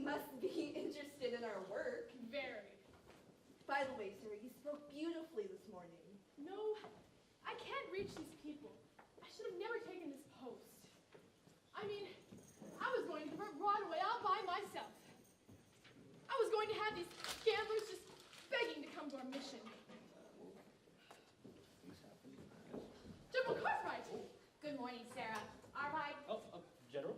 must be interested in our work. Very. By the way, Sarah, you spoke beautifully this morning. No, I can't reach these people. I should have never taken this post. I mean, I was going to convert Broadway all by myself. I was going to have these gamblers just begging to come to our mission. General Cartwright! Good morning, Sarah. All right. General?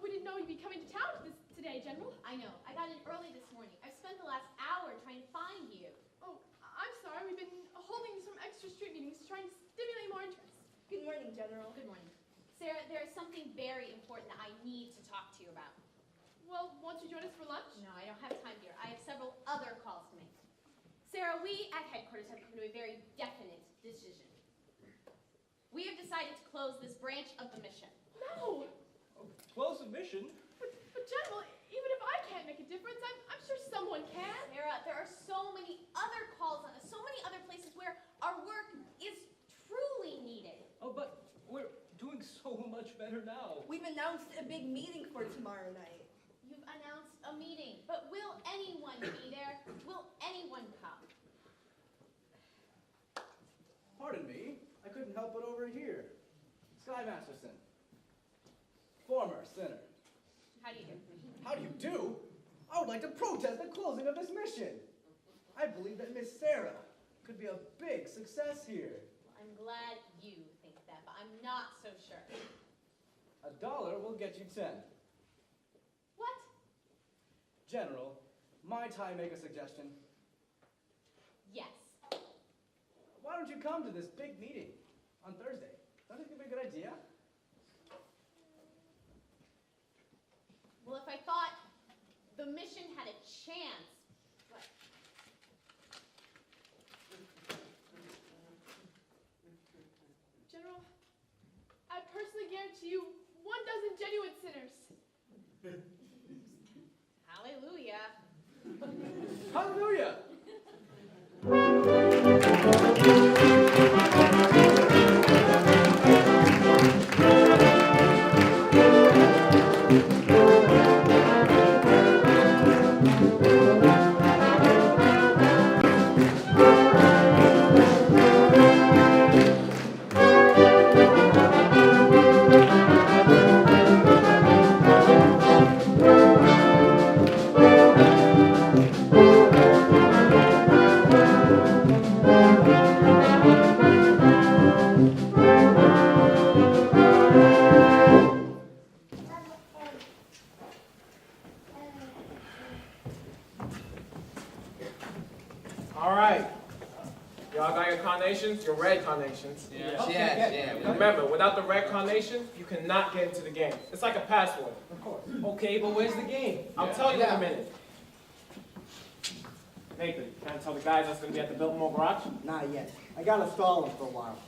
We didn't know you'd be coming to town today, General. I know. I got in early this morning. I've spent the last hour trying to find you. Oh, I'm sorry. We've been holding some extra street meetings trying to stimulate more interest. Good morning, General. Good morning. Sarah, there is something very important that I need to talk to you about. Well, won't you join us for lunch? No, I don't have time, dear. I have several other calls to make. Sarah, we at headquarters have come to a very definite decision. We have decided to close this branch of the mission. No! Close the mission? But General, even if I can't make a difference, I'm sure someone can. Sarah, there are so many other calls on us, so many other places where our work is truly needed. Oh, but we're doing so much better now. We've announced a big meeting for tomorrow night. You've announced a meeting, but will anyone be there? Will anyone come? Pardon me, I couldn't help but overhear. Sky Masterson, former sinner. How do you do? How do you do? I would like to protest the closing of this mission. I believe that Miss Sarah could be a big success here. Well, I'm glad you think that, but I'm not so sure. $1 will get you 10. What? General, might I make a suggestion? Yes. Why don't you come to this big meeting on Thursday? Don't you think it'd be a good idea? Well, if I thought the mission had a chance, but... General, I personally guarantee you 1 dozen genuine sinners. Hallelujah. Hallelujah! All right. Y'all got your carnations? Your red carnations? Yeah. Remember, without the red carnation, you cannot get into the game. It's like a password. Of course. Okay, but where's the game? I'll tell you in a minute. Nathan, can I tell the guys that's going to be at the Biltmore Garage? Not yet. I gotta stall him for a while.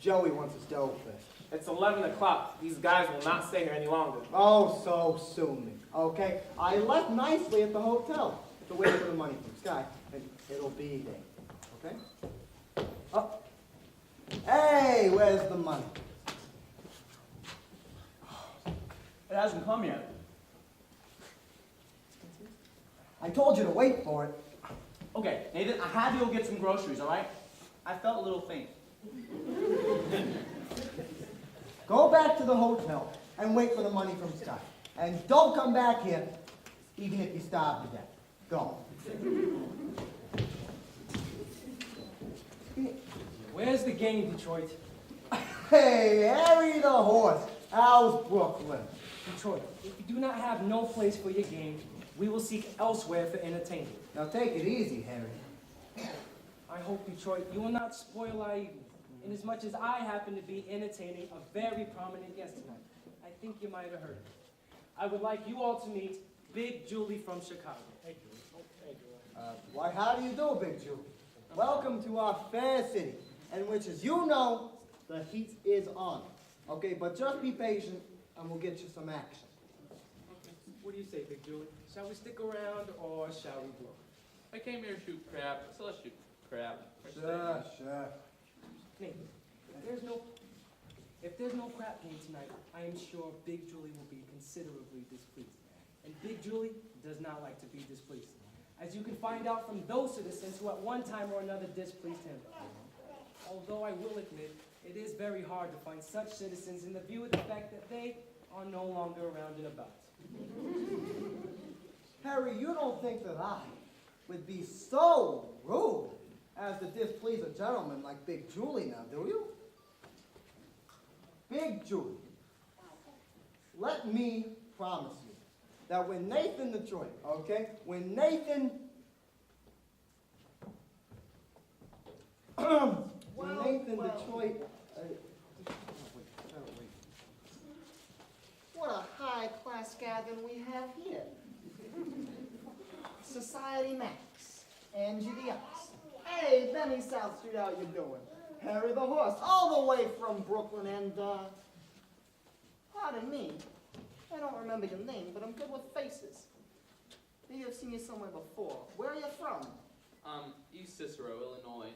Joey wants his dough fish. It's 11 o'clock. These guys will not stay here any longer. Oh, so soon. Okay? I left nicely at the hotel to wait for the money from Sky, and it'll be there. Okay? Oh. Hey, where's the money? It hasn't come yet. I told you to wait for it. Okay, Nathan, I had to go get some groceries, all right? I felt a little faint. Go back to the hotel and wait for the money from Sky. And don't come back here, even if you starve to death. Go. Where's the game, Detroit? Hey, Harry the horse. How's Brooklyn? Detroit, if you do not have no place for your game, we will seek elsewhere for entertainment. Now take it easy, Harry. I hope, Detroit, you will not spoil our evening, inasmuch as I happen to be entertaining a very prominent guest tonight. I think you might have heard it. I would like you all to meet Big Julie from Chicago. Hey, Julie. Oh, hey, Julie. Why, how do you do, Big Jew? Welcome to our fair city, in which, as you know, the heat is on. Okay, but just be patient, and we'll get you some action. What do you say, Big Julie? Shall we stick around, or shall we blow? I came here to shoot crab, so let's shoot crab. Sure. Nathan, if there's no crap game tonight, I am sure Big Julie will be considerably displeased. And Big Julie does not like to be displeased, as you can find out from those citizens who at one time or another displeased him. Although I will admit, it is very hard to find such citizens in the view of the fact that they are no longer around and about. Harry, you don't think that I would be so rude as to displease a gentleman like Big Julie now, do you? Big Julie, let me promise you that when Nathan Detroit, okay, when Nathan Detroit, What a high-class gathering we have here. Society Max, Angie the Ox. Hey, Benny South Street, how you doing? Harry the Horse, all the way from Brooklyn, and, pardon me, I don't remember your name, but I'm good with faces. Maybe I've seen you somewhere before. Where are you from? East Cicero, Illinois.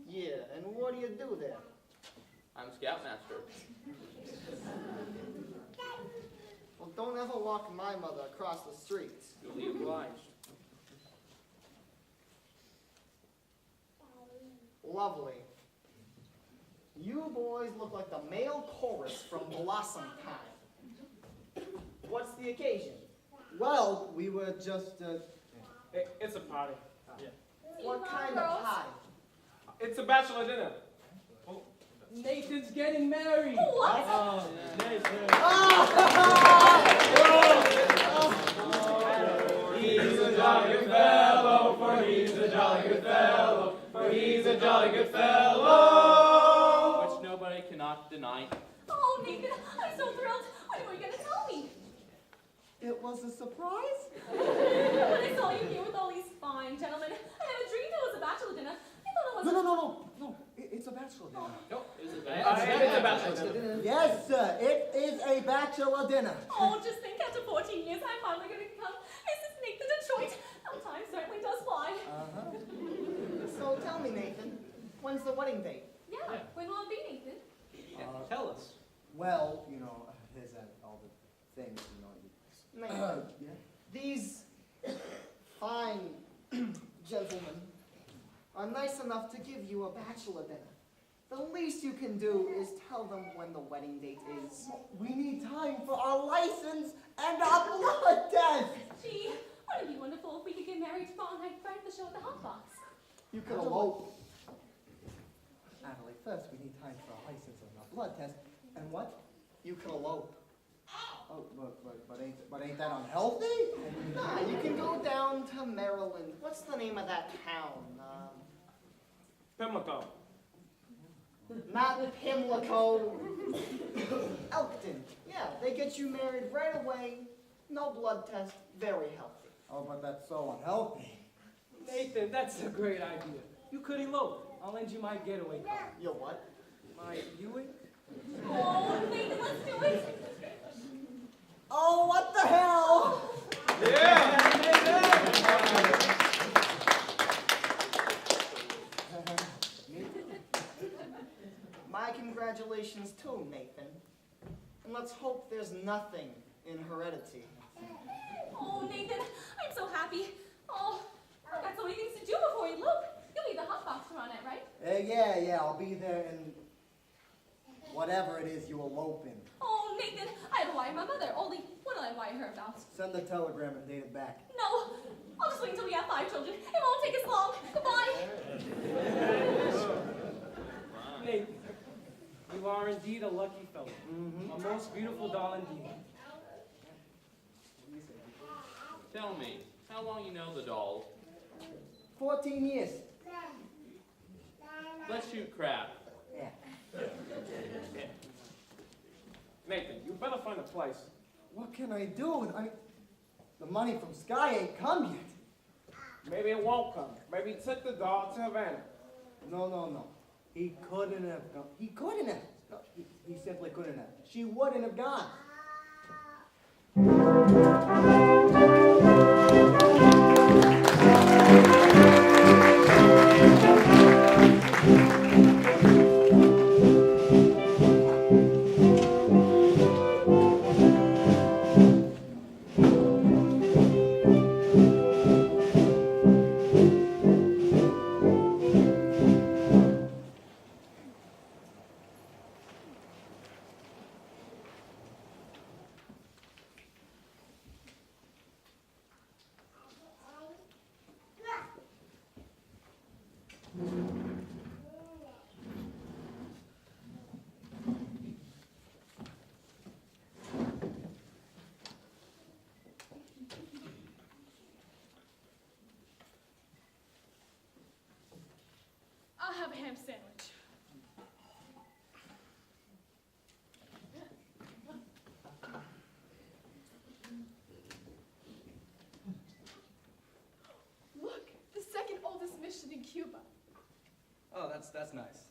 Yeah, and what do you do there? I'm Scoutmaster. Well, don't ever walk my mother across the street. Duly obliged. Lovely. You boys look like the male chorus from Blossom Time. What's the occasion? well, we were just, It's a party. What kind of pie? It's a bachelor dinner. Nathan's getting married. What? Oh, Nathan. He's a jolly good fellow, for he's a jolly good fellow, for he's a jolly good fellow. Which nobody cannot deny. Oh, Nathan, I'm so thrilled. When were you going to tell me? it was a surprise? When I saw you here with all these fine gentlemen, I never dreamed it was a bachelor dinner. I thought it was No, it's a bachelor dinner. No, it's a It's a bachelor dinner. Yes, sir, it is a bachelor dinner. Oh, just think, after 14 years, I'm finally going to become Mrs. Nathan Detroit. How time certainly does fly. So tell me, Nathan, when's the wedding date? Yeah, when will it be, Nathan? Tell us. Well, you know, there's all the things, you know. Nathan, Yeah. these fine gentlemen are nice enough to give you a bachelor dinner. The least you can do is tell them when the wedding date is. We need time for our license and our blood test. Gee, wouldn't it be wonderful if we could get married tomorrow night right at the show at the Hot Box? You could elope. Natalie, first we need time for our license and our blood test. And what? You could elope. Oh, but ain't that unhealthy? Nah, you can go down to Maryland. What's the name of that town? Pimlico. Not Pimlico. Elkton. Yeah, they get you married right away. No blood test. Very healthy. Oh, but that's so unhealthy. Nathan, that's a great idea. You could elope. I'll lend you my getaway car. Your what? My Buick? Oh, Nathan, let's do it. Oh, what the hell? My congratulations too, Nathan. And let's hope there's nothing in heredity. Oh, Nathan, I'm so happy. Oh, I've got so many things to do before we elope. You'll be at the Hot Box tomorrow night, right? Yeah, I'll be there in whatever it is you elope in. Oh, Nathan, I had to wire my mother. Only, what did I wire her about? Send the telegram and date it back. No, I'll just wait until we have 5 children. It won't take us long. Goodbye. Nathan, you are indeed a lucky fellow. A most beautiful doll indeed. Tell me, how long you know the doll? 14 years. Let's shoot crap. Yeah. Nathan, you better find a place. What can I do? The money from Sky ain't come yet. Maybe it won't come. Maybe take the doll to Havana. No. He couldn't have gone. He couldn't have. No, he simply couldn't have. She wouldn't have gone. have a ham sandwich. Look, the second oldest mission in Cuba. Oh, that's nice.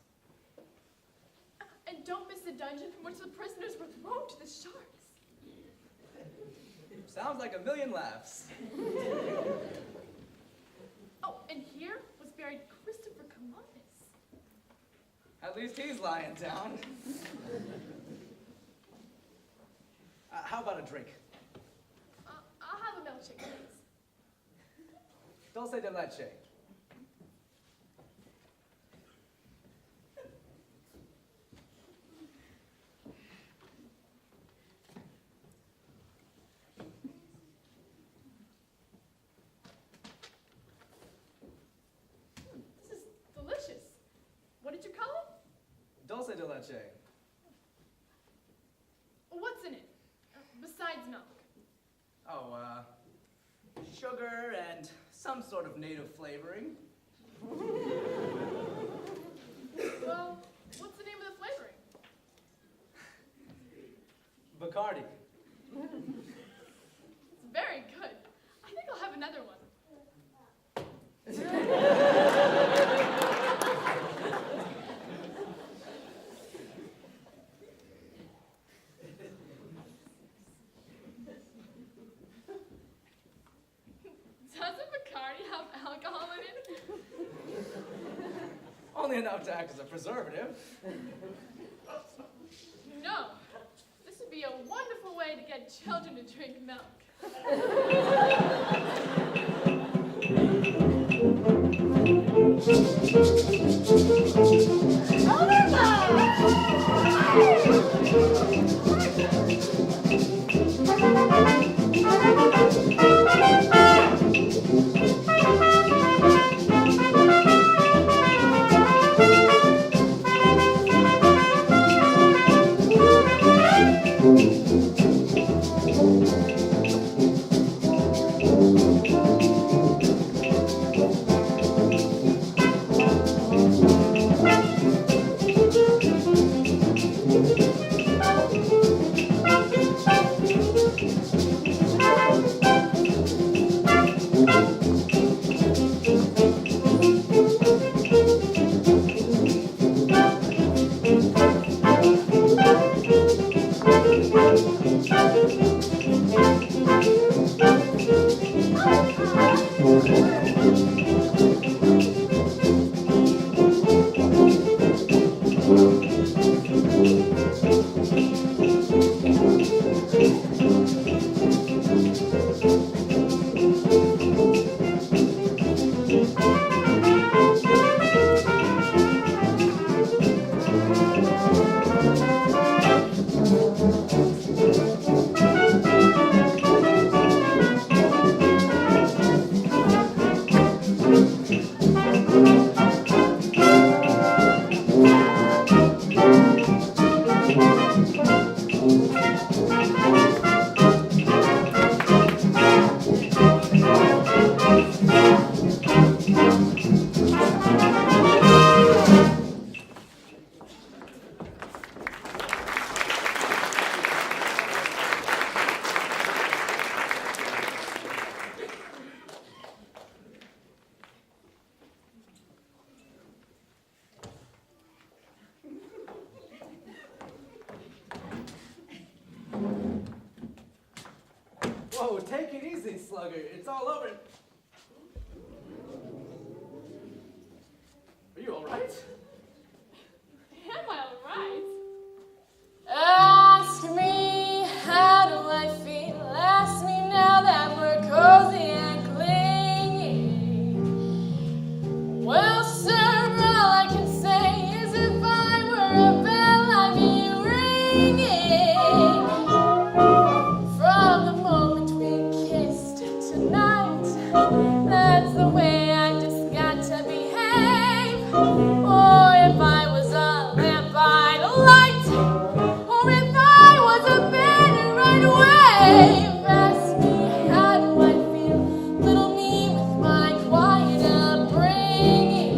And don't miss the dungeon from which the prisoners were thrown to the sharks. Sounds like a million laughs. Oh, and here was buried Christopher Columbus. At least he's lying down. How about a drink? I'll have a milkshake, please. Dulce de leche. This is delicious. What did you call it? Dulce de leche. What's in it? Besides milk. Oh, sugar and some sort of native flavoring. Well, what's the name of the flavoring? Bacardi. It's very good. I think I'll have another one. Doesn't Bacardi have alcohol in it? Only enough to act as a preservative. No. This would be a wonderful way to get children to drink milk. Whoa, take it easy, Slugger. It's all over. Are you all right? Am I all right? Ask me, how do I feel? Ask me now that we're cozy and clingy. Well, sir, all I can say is if I were a bell, I'd be ringing. From the moment we kissed tonight, that's the way I just got to behave. Or if I was a lamp, I'd light. Or if I was a banner, I'd wave. Ask me, how do I feel? Little me with my quiet upbringing.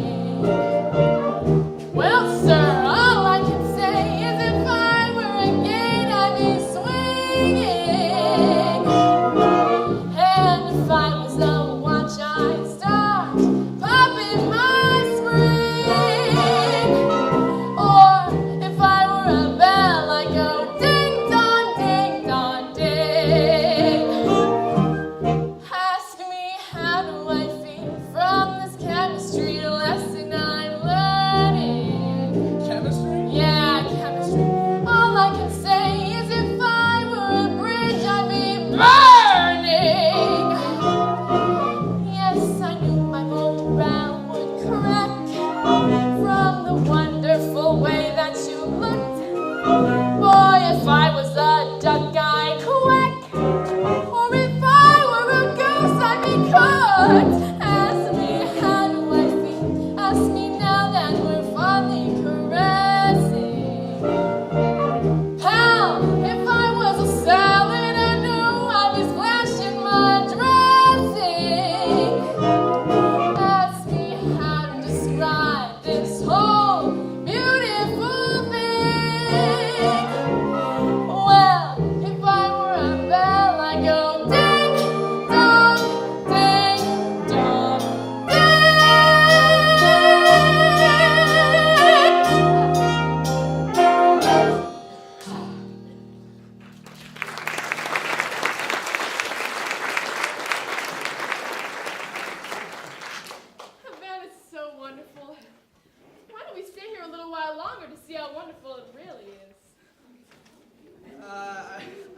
heart. Ask me how do I feel. Ask me now that we're finally caressing. How if I was a salad I knew I'd be splashing my dressing. Ask me how to describe this whole beautiful thing. Well, if I were a bell, I'd go ding dong, ding dong, Havana's so wonderful. Why don't we stay here a little while longer to see how wonderful it really is?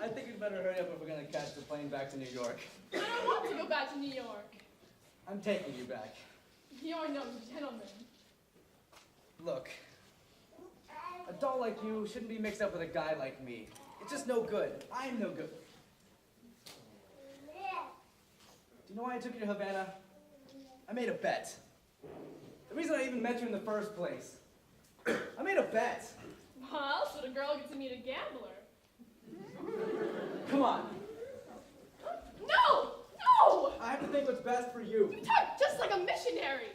I think we'd better hurry up if we're gonna catch the plane back to New York. I don't want to go back to New York. I'm taking you back. You're no gentleman. Look, a doll like you shouldn't be mixed up with a guy like me. It's just no good. I'm no good. Do you know why I took you to Havana? I made a bet. The reason I even met you in the first place. I made a bet. How else would a girl get to meet a gambler? Come on. No! No! I have to think what's best for you. You talk just like a missionary.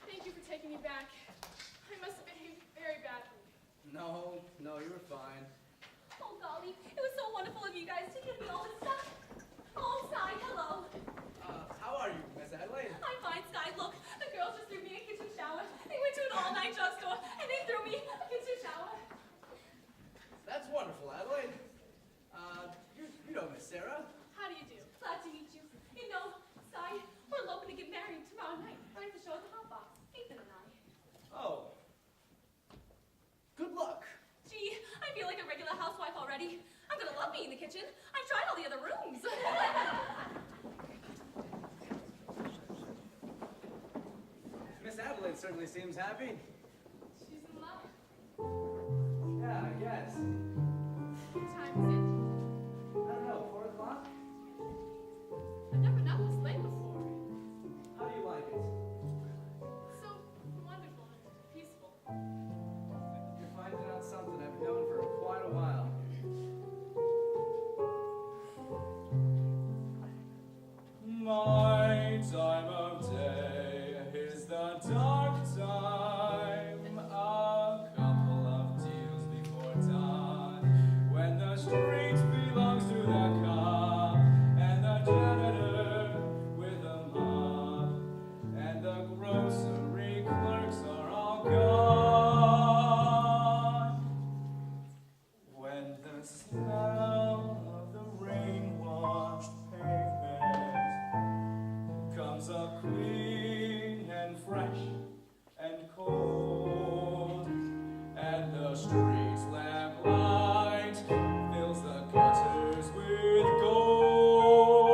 Thank you for taking me back. I must have behaved very badly. No, you were fine. Oh, golly, it was so wonderful of you guys to give me all this stuff. Oh, Sky, hello. How are you, Miss Adelaide? I'm fine, Sky. Look, the girls just threw me a kitchen shower. They went to an all-night drugstore, and they threw me a kitchen shower. That's wonderful, Adelaide. You know Miss Sarah. How do you do? Glad to meet you. You know, Sky, we're eloping to get married tomorrow night. I have to show at the hot box. Ethan and I. Oh. Good luck. Gee, I feel like a regular housewife already. I'm gonna love being in the kitchen. I've tried all the other rooms. Miss Adelaide certainly seems happy. She's in love. Yeah, I guess. What time is it? I don't know, 4 o'clock? I've never known this late before. How do you like it? So wonderful and peaceful. You're finding out something I've known for quite a while. My time of day is the dark time, a couple of deals before dawn, when the street belongs to the cop, and the janitor with a mop, and the grocery clerks are all gone. When the smell of the rain-washed pavement comes up clean and fresh and cold, and the street lamp light fills the gutters with gold.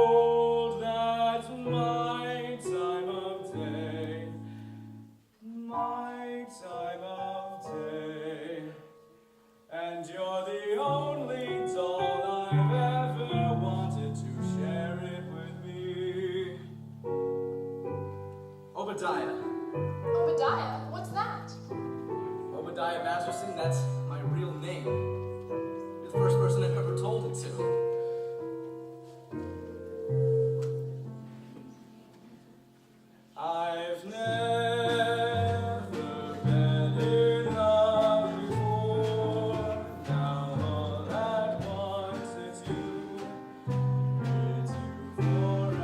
That's my time of day, my time of day, and you're the only doll I've ever wanted to share it with me. Obadiah. Obadiah, what's that? Obadiah Masterson, that's my real name. You're the first person I've ever told it to. I've never been in love before. Now all at once it's you forevermore.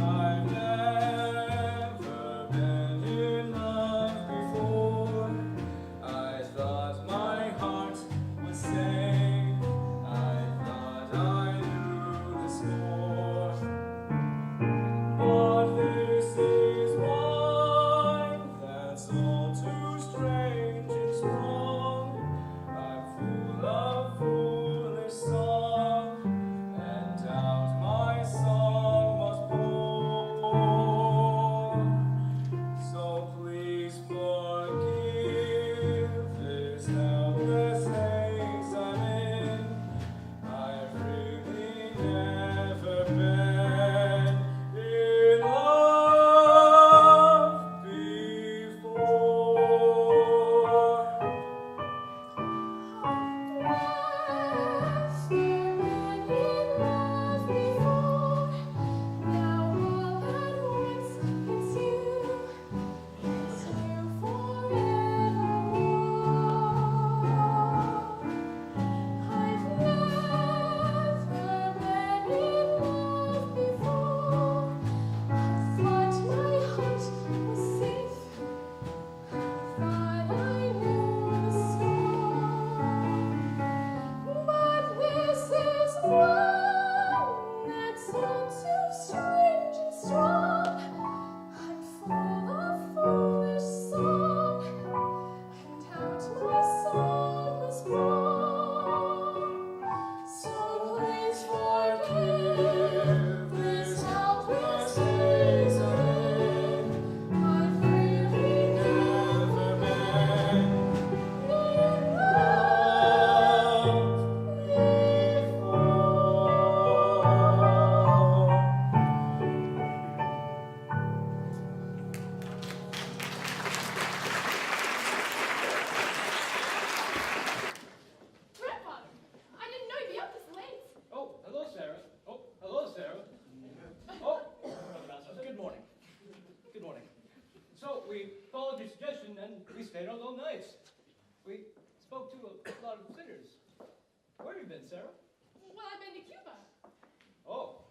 I've never been in love before. I thought my stayed out all night. We spoke to a lot of sinners. Where have you been, Sarah? Well, I've been to Cuba. Oh,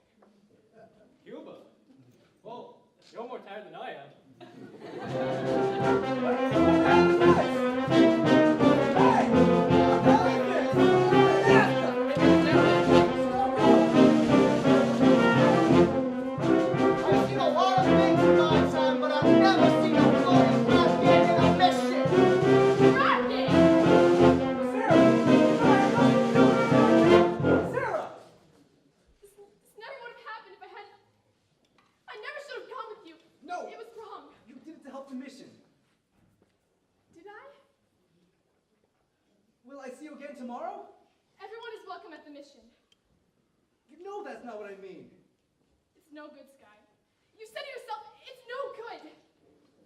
Cuba. Well, you're more tired than I am. I've seen a lot of things in my time, but I've never seen a floating flatbed in a mission. Sarah! This never would have happened if I had. I never should have gone with you. No. It was wrong. You did it to help the mission. Did I? Will I see you again tomorrow? Everyone is welcome at the mission. You know that's not what I mean. It's no good, Sky. You said it yourself, it's no good.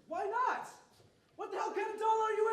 Why not? What the hell kind of doll are you